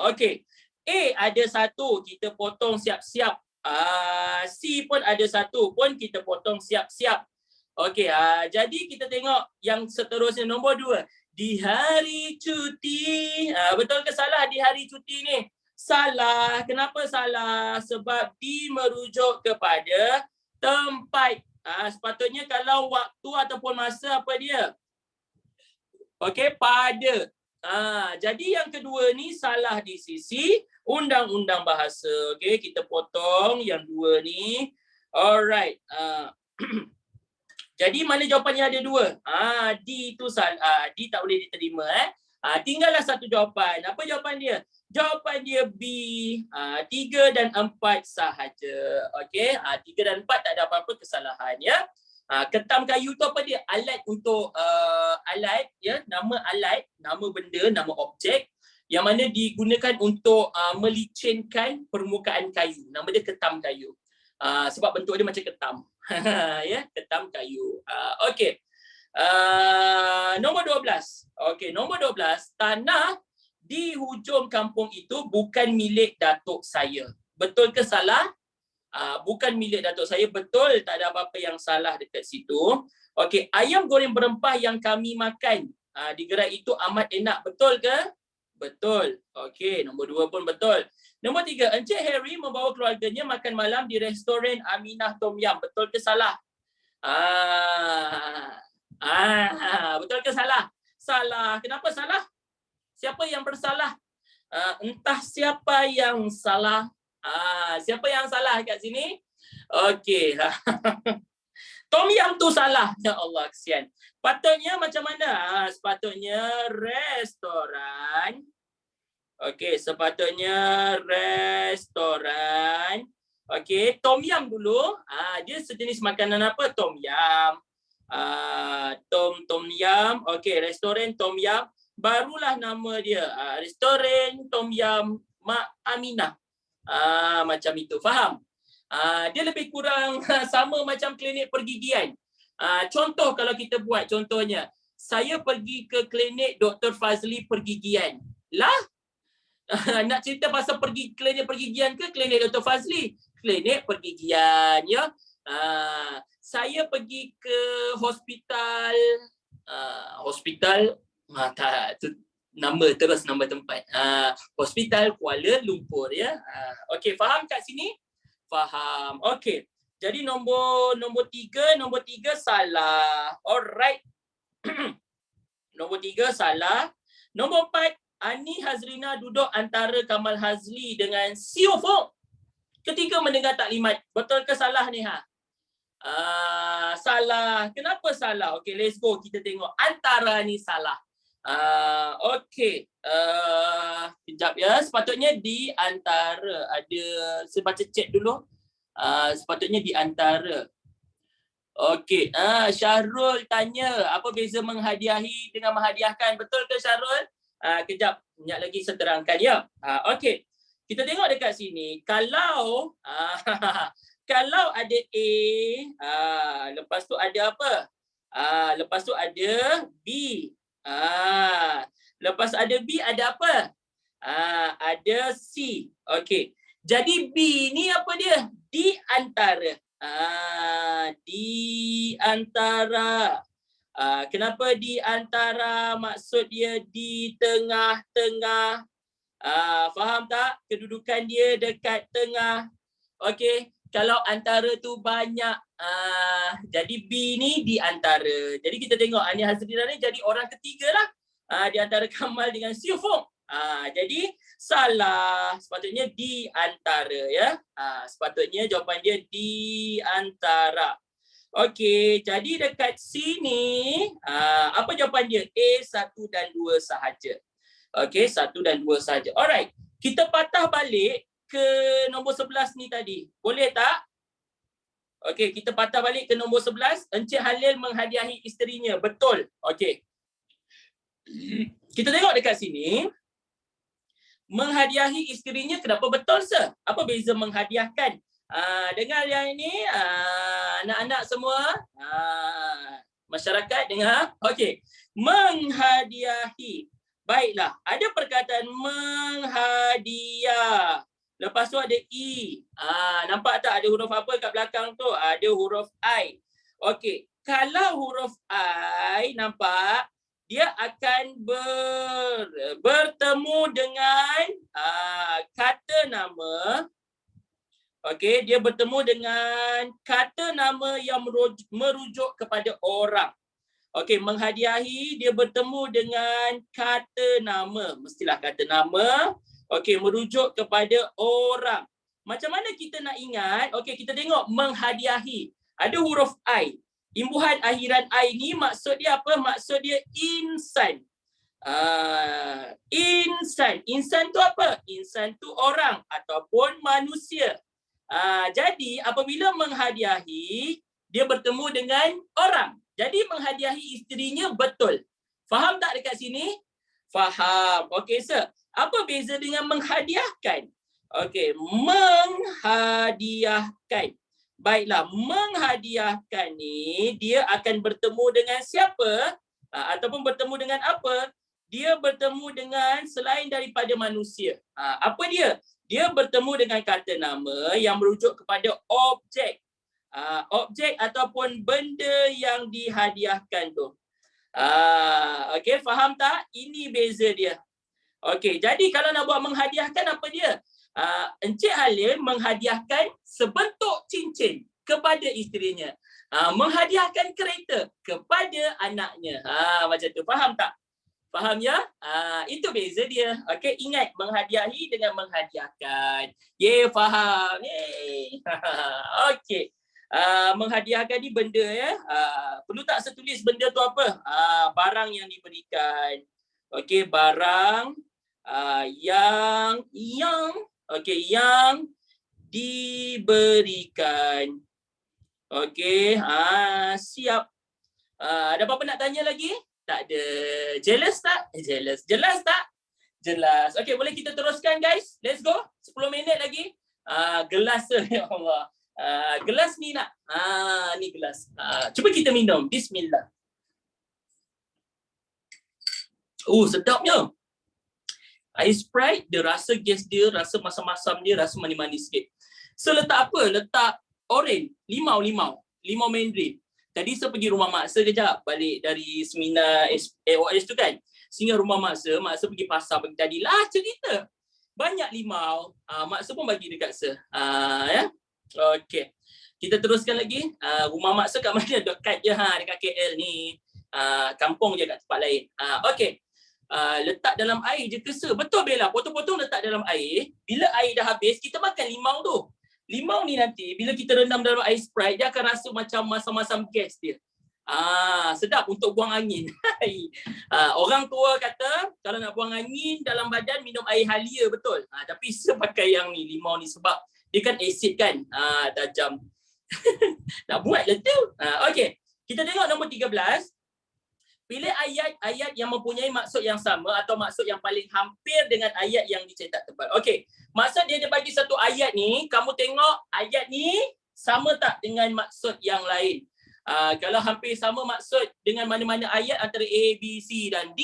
Okey. A ada 1, kita potong siap-siap. C pun ada 1 pun kita potong siap-siap. Okey, jadi kita tengok yang seterusnya nombor 2. Di hari cuti. Betul ke salah di hari cuti ni? Salah. Kenapa salah? Sebab di merujuk kepada tempat. Sepatutnya kalau waktu ataupun masa apa dia? Okey, pada. Jadi yang kedua ni salah di sisi undang-undang bahasa. Okey, kita potong yang 2 ni. Alright. Jadi mana jawapannya ada 2? D tu salah. D tak boleh diterima tinggallah satu jawapan. Apa jawapan dia? Jawapan dia B. 3 dan 4 sahaja. Okey, 3 dan 4 tak ada apa-apa kesalahan ya. Ketam kayu tu apa dia? Alat untuk alat ya, nama alat, nama benda, nama objek yang mana digunakan untuk melicinkan permukaan kayu. Nama dia ketam kayu. Sebab bentuk dia macam ketam. Ya, ketam kayu. Okey. Nombor 12. Okey, nombor 12, tanah di hujung kampung itu bukan milik datuk saya. Betul ke salah? Bukan milik datuk saya. Betul, tak ada apa-apa yang salah dekat situ. Okey, ayam goreng berempah yang kami makan di gerai itu amat enak. Betul ke? Betul. Okey, nombor 2 pun betul. Nombor 3, Encik Harry membawa keluarganya makan malam di restoran Aminah Tom Yum. Betul ke salah? Betul ke salah? Salah. Kenapa salah? Siapa yang bersalah? Entah siapa yang salah. Siapa yang salah kat sini? Okey. Tom Yam tu salah. Ya Allah, kesian. Patutnya macam mana? Sepatutnya restoran. Okey, sepatutnya restoran. Okey, Tom Yam dulu. Dia sejenis makanan apa? Tom Yam. Tom Yam. Okey, restoran Tom Yam. Barulah nama dia. Restoran Tom Yam Mak Aminah. Macam itu. Faham? Dia lebih kurang sama macam klinik pergigian. Contoh kalau kita buat contohnya. Saya pergi ke klinik Dr. Fazli Pergigian. Lah, nak cerita pasal pergi klinik pergigian ke klinik Dr. Fazli? Klinik pergigian, ya. Saya pergi ke hospital tak tu nama tempat. Hospital Kuala Lumpur, ya. Okey, faham kat sini? Faham. Okey. Jadi nombor tiga salah. Alright. Nombor 3 salah. Nombor 4, Ani Hazrina duduk antara Kamal Hazli dengan Sio Fong ketika mendengar taklimat. Betul ke salah ni salah. Kenapa salah? Okey, let's go. Kita tengok antara ni salah. Okey. Kejap ya. Sepatutnya di antara. Saya baca chat dulu. Sepatutnya di antara. Okey, Syahrul tanya apa beza menghadiahi dengan menghadiahkan. Betul ke Syahrul? Kejap, sekejap lagi saya terangkan ya. Okey. Kita tengok dekat sini, kalau kalau ada A, lepas tu ada apa? Lepas tu ada B. Lepas ada B ada apa? Ada C. Okey. Jadi B ni apa dia? Di antara. Di antara. Kenapa di antara? Maksud dia di tengah-tengah. Faham tak? Kedudukan dia dekat tengah. Okey. Kalau antara tu banyak. Jadi B ni di antara. Jadi kita tengok Ani Hazrina ni jadi orang ketiga lah. Di antara Kamal dengan Sio Fong. Jadi salah. Sepatutnya di antara, ya. Sepatutnya jawapan dia di antara. Okey, jadi dekat sini apa jawapan dia? A, 1 dan 2 sahaja. Okey, 1 dan 2 sahaja. Alright. Kita patah balik ke nombor 11 ni tadi. Boleh tak? Okey, kita patah balik ke nombor 11. Encik Halil menghadiahi isterinya. Betul. Okey. Kita tengok dekat sini. Menghadiahi isterinya, kenapa betul sir? Apa beza menghadiahkan? Dengar yang ini, anak-anak semua, masyarakat dengar. Okey, menghadiahi. Baiklah, ada perkataan menghadiah. Lepas tu ada I. Nampak tak ada huruf apa kat belakang tu? Ada huruf I. Okey, kalau huruf I, nampak? Dia akan bertemu dengan kata nama. Okey, dia bertemu dengan kata nama yang merujuk kepada orang. Okey, menghadiahi dia bertemu dengan kata nama. Mestilah kata nama. Okey, merujuk kepada orang. Macam mana kita nak ingat? Okey, kita tengok menghadiahi. Ada huruf I. Imbuhan akhiran I ni maksud dia apa? Maksud dia insan. Insan. Insan tu apa? Insan tu orang ataupun manusia. Jadi apabila menghadiahi, dia bertemu dengan orang. Jadi menghadiahi isterinya betul. Faham tak dekat sini? Faham. Okey sir. Apa beza dengan menghadiahkan? Okey, menghadiahkan. Baiklah, menghadiahkan ni dia akan bertemu dengan siapa? Ataupun bertemu dengan apa? Dia bertemu dengan selain daripada manusia. Apa dia? Dia bertemu dengan kata nama yang merujuk kepada objek. Objek ataupun benda yang dihadiahkan tu. Okey, faham tak? Ini beza dia. Okey, jadi kalau nak buat menghadiahkan apa dia? Encik Halil menghadiahkan sebentuk cincin kepada isterinya. Menghadiahkan kereta kepada anaknya. Macam tu. Faham tak? Faham ya? Itu beza dia. Okey, ingat menghadiahi dengan menghadiahkan. Faham. Okey. Menghadiahkan ni benda ya. Perlu tak saya tulis benda tu apa? Barang yang diberikan. Okey, barang yang diberikan. Okey, siap. Ada apa-apa nak tanya lagi? Tak ada. Jealous tak? Jealous. Jelas tak? Jelas. Okey, boleh kita teruskan guys? Let's go. 10 minit lagi. Gelas tu, ya Allah. Gelas ni nak. Ni gelas. Cuba kita minum. Bismillah. Sedapnya. Air Sprite, dia rasa gas dia, rasa masam-masam dia, rasa manis-manis sikit. So letak apa? Letak oren, limau mandarin. Tadi saya pergi rumah mak saya kejap, balik dari seminar AOS tu kan. Singgah rumah mak saya pergi pasar pagi tadi lah cerita. Banyak limau, mak saya pun bagi dekat saya. Ya. Okey. Kita teruskan lagi. Rumah mak saya kat mana? Dekat je dekat KL ni. Kampung je kat tempat lain. Okey. Letak dalam air je kesa. Betul Bella, potong-potong letak dalam air. Bila air dah habis, kita makan limau tu. Limau ni nanti bila kita rendam dalam air Sprite, dia akan rasa macam masam-masam gas dia. Sedap untuk buang angin. Orang tua kata kalau nak buang angin dalam badan minum air halia, betul. Tapi saya pakai yang ni, limau ni, sebab dia kan asid kan. Tajam. Nak buat lah tu. Okey. Kita tengok nombor 13. Pilih ayat-ayat yang mempunyai maksud yang sama atau maksud yang paling hampir dengan ayat yang dicetak tebal. Okey, maksud dia bagi satu ayat ni, kamu tengok ayat ni sama tak dengan maksud yang lain. Kalau hampir sama maksud dengan mana-mana ayat antara A, B, C dan D,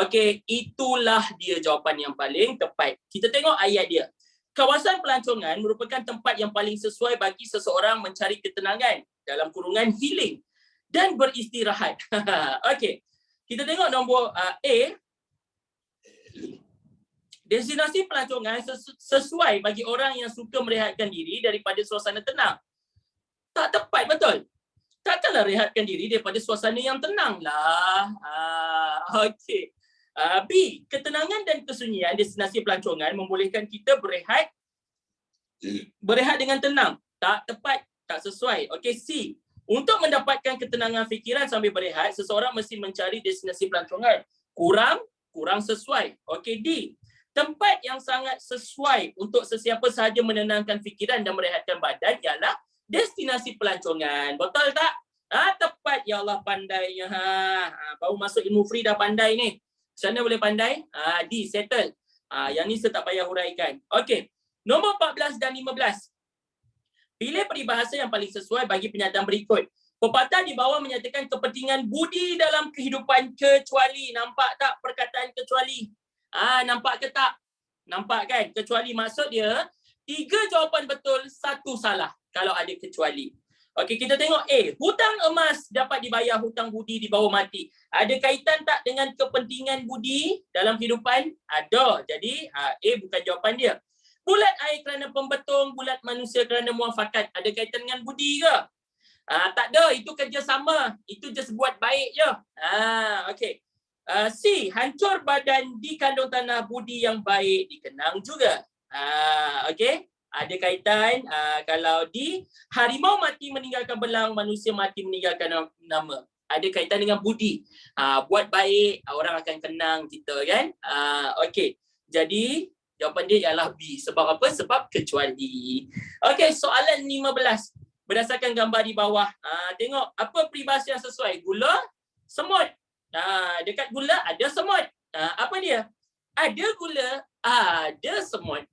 okey, itulah dia jawapan yang paling tepat. Kita tengok ayat dia. Kawasan pelancongan merupakan tempat yang paling sesuai bagi seseorang mencari ketenangan, dalam kurungan healing, dan beristirahat. Okey. Kita tengok nombor A. Destinasi pelancongan sesuai bagi orang yang suka merehatkan diri daripada suasana tenang. Tak tepat, betul? Takkanlah rehatkan diri daripada suasana yang tenang lah. Okey. B. Ketenangan dan kesunyian destinasi pelancongan membolehkan kita berehat dengan tenang. Tak tepat, tak sesuai. Okey, C. Untuk mendapatkan ketenangan fikiran sambil berehat, seseorang mesti mencari destinasi pelancongan kurang sesuai. Okey, D. Tempat yang sangat sesuai untuk sesiapa sahaja menenangkan fikiran dan merehatkan badan ialah destinasi pelancongan. Betul tak? Tepat. Ya Allah, pandainya. Baru masuk ilmu free dah pandai ni. Macam mana boleh pandai? D. Settle. Yang ni saya tak payah huraikan. Okey. Nombor 14 dan 15. Pilih peribahasa yang paling sesuai bagi pernyataan berikut. Pepatah di bawah menyatakan kepentingan budi dalam kehidupan kecuali. Nampak tak perkataan kecuali? Nampak ke tak? Nampak kan? Kecuali maksud dia 3 jawapan betul, 1 salah kalau ada kecuali. Okey, kita tengok A. Hutang emas dapat dibayar hutang budi di bawah mati. Ada kaitan tak dengan kepentingan budi dalam kehidupan? Ada. Jadi A bukan jawapan dia. Bulat air kerana pembetung, bulat manusia kerana muafakat. Ada kaitan dengan budi ke? Tak ada, itu kerjasama. Itu just buat baik je. Okey. C. Hancur badan di kandung tanah, budi yang baik dikenang juga. Okey. Ada kaitan. Kalau D. Harimau mati meninggalkan belang, manusia mati meninggalkan nama. Ada kaitan dengan budi. Buat baik, orang akan kenang kita kan. Okey. Jadi jawapan dia ialah B. Sebab apa? Sebab kecuali. Okey, soalan 15. Berdasarkan gambar di bawah. Tengok apa peribahasa yang sesuai. Gula, semut. Dekat gula ada semut. Apa dia? Ada gula, ada semut.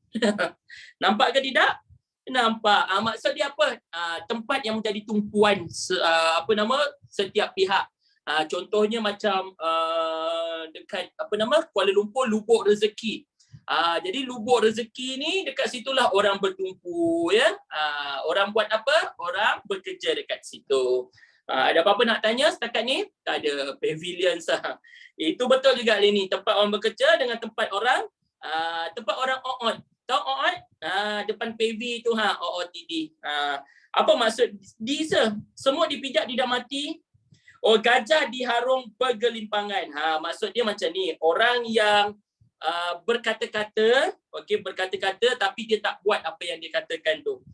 Nampak ke tidak? Nampak. Maksud dia apa? Tempat yang menjadi tumpuan setiap pihak. Contohnya macam dekat Kuala Lumpur, Lubuk Rezeki. Jadi lubuk rezeki ni dekat situlah orang bertumpu ya. Orang buat apa? Orang bekerja dekat situ. Ada apa-apa nak tanya setakat ni? Tak ada. Pavilion sah. Itu betul juga ni, tempat orang bekerja dengan tempat orang oot. Tahu oot? Depan PV tu OOTD. Apa maksud D sah? Semut dipijak tidak mati. Oh, gajah diharung bergelimpangan. Maksud dia macam ni, orang yang berkata-kata, okey, berkata-kata tapi dia tak buat apa yang dia katakan tu.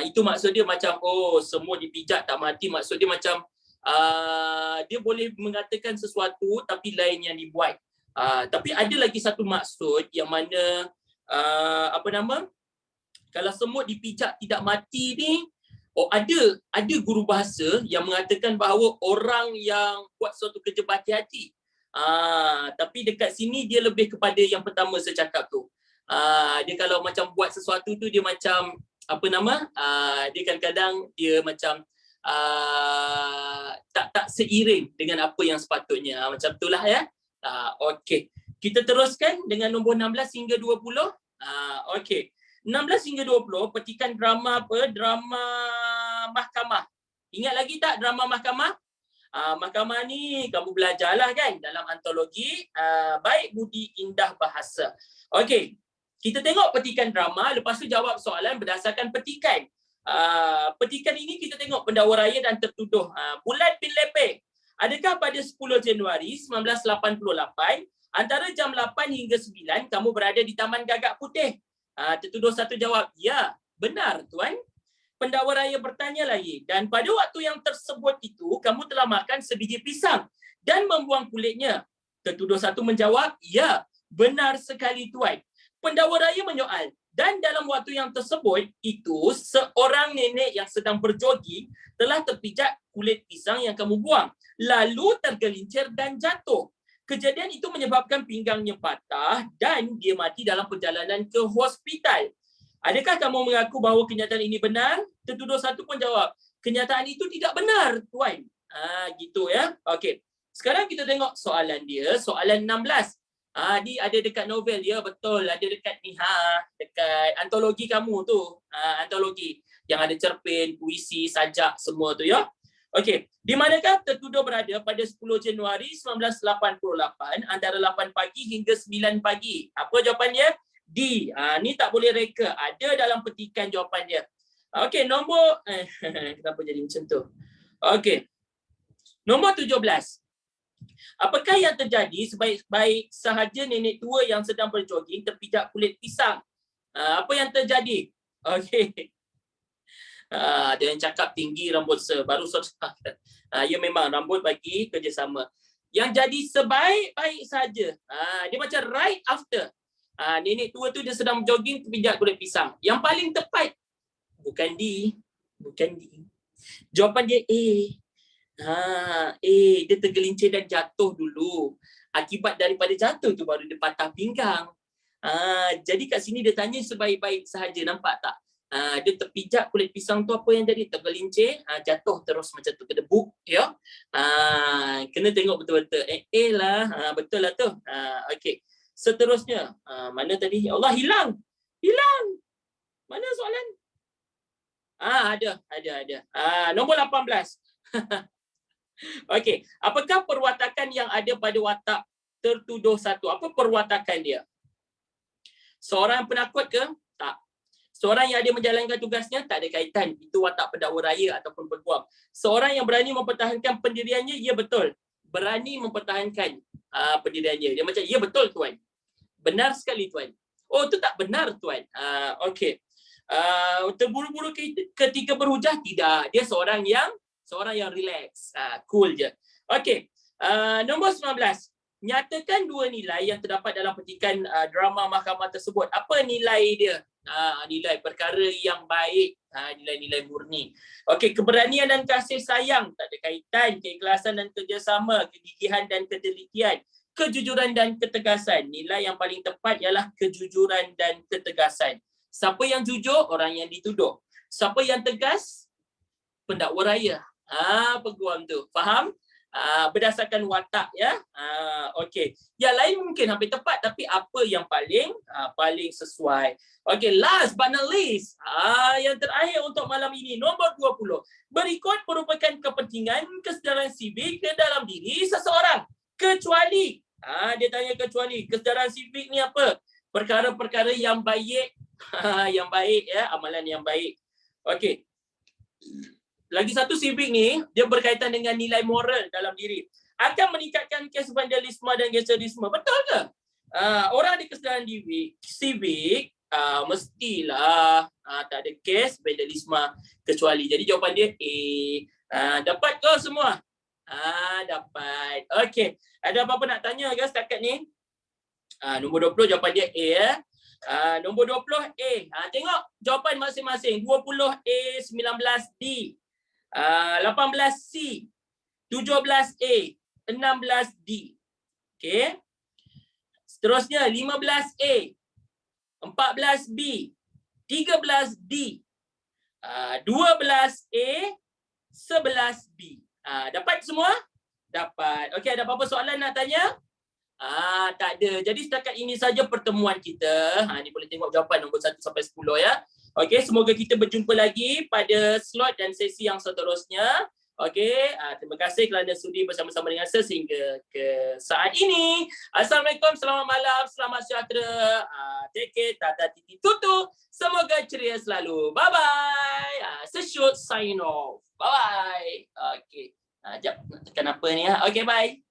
Itu maksud dia macam semua dipijak tak mati, maksud dia macam dia boleh mengatakan sesuatu tapi lain yang dibuat. Tapi ada lagi satu maksud yang mana kalau semut dipijak tidak mati ni, ada guru bahasa yang mengatakan bahawa orang yang buat suatu kerja berhati-hati. Tapi dekat sini dia lebih kepada yang pertama saya cakap tu. Dia kalau macam buat sesuatu tu dia macam dia kadang-kadang dia macam tak seiring dengan apa yang sepatutnya. Macam itulah ya. Okey. Kita teruskan dengan nombor 16 hingga 20. Okey. 16 hingga 20 petikan drama Drama mahkamah. Ingat lagi tak drama mahkamah? Mahkamah ni kamu belajarlah kan dalam antologi Baik Budi Indah Bahasa. Okey. Kita tengok petikan drama, lepas tu jawab soalan berdasarkan petikan. Petikan ini kita tengok pendakwa raya dan tertuduh. Bulat bin Lepeh. Adakah pada 10 Januari 1988 antara jam 8 hingga 9 kamu berada di Taman Gagak Putih? Tertuduh satu jawab, ya, benar tuan. Pendakwa raya bertanya lagi, dan pada waktu yang tersebut itu kamu telah makan sebiji pisang dan membuang kulitnya. Tertuduh satu menjawab, ya, benar sekali tuan. Pendakwa raya menyoal, dan dalam waktu yang tersebut itu seorang nenek yang sedang berjoging telah terpijak kulit pisang yang kamu buang, lalu tergelincir dan jatuh. Kejadian itu menyebabkan pinggangnya patah dan dia mati dalam perjalanan ke hospital. Adakah kamu mengaku bahawa kenyataan ini benar? Tertuduh satu pun jawab, kenyataan itu tidak benar, tuan. Gitu ya. Okey. Sekarang kita tengok soalan dia, soalan 16. Dia ada dekat novel, ya betul. Ada dekat ni, dekat antologi kamu tu. Antologi yang ada cerpen, puisi, sajak semua tu ya. Okey, di manakah tertuduh berada pada 10 Januari 1988 antara 8 pagi hingga 9 pagi? Apa jawapan dia? D. Ni tak boleh reka. Ada dalam petikan jawapan dia. Okey, nombor kenapa jadi macam tu? Okey. Nombor 17. Apakah yang terjadi sebaik-baik sahaja nenek tua yang sedang berjoging terpijak kulit pisang? Apa yang terjadi? Okey. Ada yang cakap tinggi rambut baru saudara. Ya memang rambut bagi kerjasama. Yang jadi sebaik-baik saja. Dia macam right after. Nenek tua tu dia sedang jogging terpijak kulit pisang. Yang paling tepat bukan D. Jawapan dia A. Dia tergelincir dan jatuh dulu. Akibat daripada jatuh tu baru dia patah pinggang. Jadi kat sini dia tanya sebaik-baik sahaja, nampak tak? Dia terpijak kulit pisang tu, apa yang jadi? Tergelincir, jatuh terus macam tu kedebuk, ya. Kena tengok betul-betul. Lah, betul lah tu. Okey. Seterusnya, mana tadi? Ya Allah, hilang. Mana soalan? Ada. Nombor 18. Okey, apakah perwatakan yang ada pada watak tertuduh satu? Apa perwatakan dia? Seorang penakut ke? Tak. Seorang yang ada menjalankan tugasnya? Tak ada kaitan. Itu watak pendakwa raya ataupun peguam. Seorang yang berani mempertahankan pendiriannya? Ya, betul. Berani mempertahankan pendiriannya. Dia macam, ya betul tuan. Benar sekali tuan. Oh, itu tak benar tuan. Okey. Terburu-buru ketika berhujah? Tidak. Dia seorang yang relax, cool je. Okey, nombor 19. Nyatakan dua nilai yang terdapat dalam petikan drama mahkamah tersebut. Apa nilai dia? Nilai perkara yang baik, nilai-nilai murni. Okey, keberanian dan kasih sayang, tak ada kaitan. Keikhlasan dan kerjasama, kegigihan dan ketelitian, kejujuran dan ketegasan. Nilai yang paling tepat ialah kejujuran dan ketegasan. Siapa yang jujur? Orang yang dituduh. Siapa yang tegas? Pendakwa raya. Peguam tu. Faham? Berdasarkan watak ya. Okey. Yang lain mungkin hampir tepat, tapi apa yang paling sesuai? Okey, last but not least. Yang terakhir untuk malam ini, nombor 20. Berikut merupakan kepentingan kesedaran sivik ke dalam diri seseorang. Kecuali, dia tanya kecuali. Kesedaran sivik ni apa? Perkara-perkara yang baik. Yang baik ya, amalan yang baik. Okey. Lagi satu sivik ni, dia berkaitan dengan nilai moral dalam diri. Akan meningkatkan kes vandalisme dan gangsterisme. Betul ke? Orang ada kesedaran diri, sivik, Mestilah. Tak ada kes vandalisme kecuali. Jadi jawapan dia A. Dapat ke semua? Dapat. Okey. Ada apa-apa nak tanya ke setakat ni? Nombor 20 jawapan dia A ya. Nombor 20 A. Tengok jawapan masing-masing. 20 A, 19 D, 18 C, 17 A, 16 D. Okey. Seterusnya 15 A, 14 B, 13 D, 12 A, 11 B. Dapat semua? Dapat. Okey, ada apa-apa soalan nak tanya? Tak ada. Jadi setakat ini saja pertemuan kita. Ni boleh tengok jawapan nombor 1 sampai 10 ya. Okey, semoga kita berjumpa lagi pada slot dan sesi yang seterusnya. Okey, terima kasih kerana sudi bersama-sama dengan saya sehingga ke saat ini. Assalamualaikum, selamat malam, selamat sejahtera. Take care, tata titi tutu. Semoga ceria selalu. Bye-bye. Seshoot sign off. Bye-bye. Okey. Jap, nak tekan apa ni ya? Okey, bye.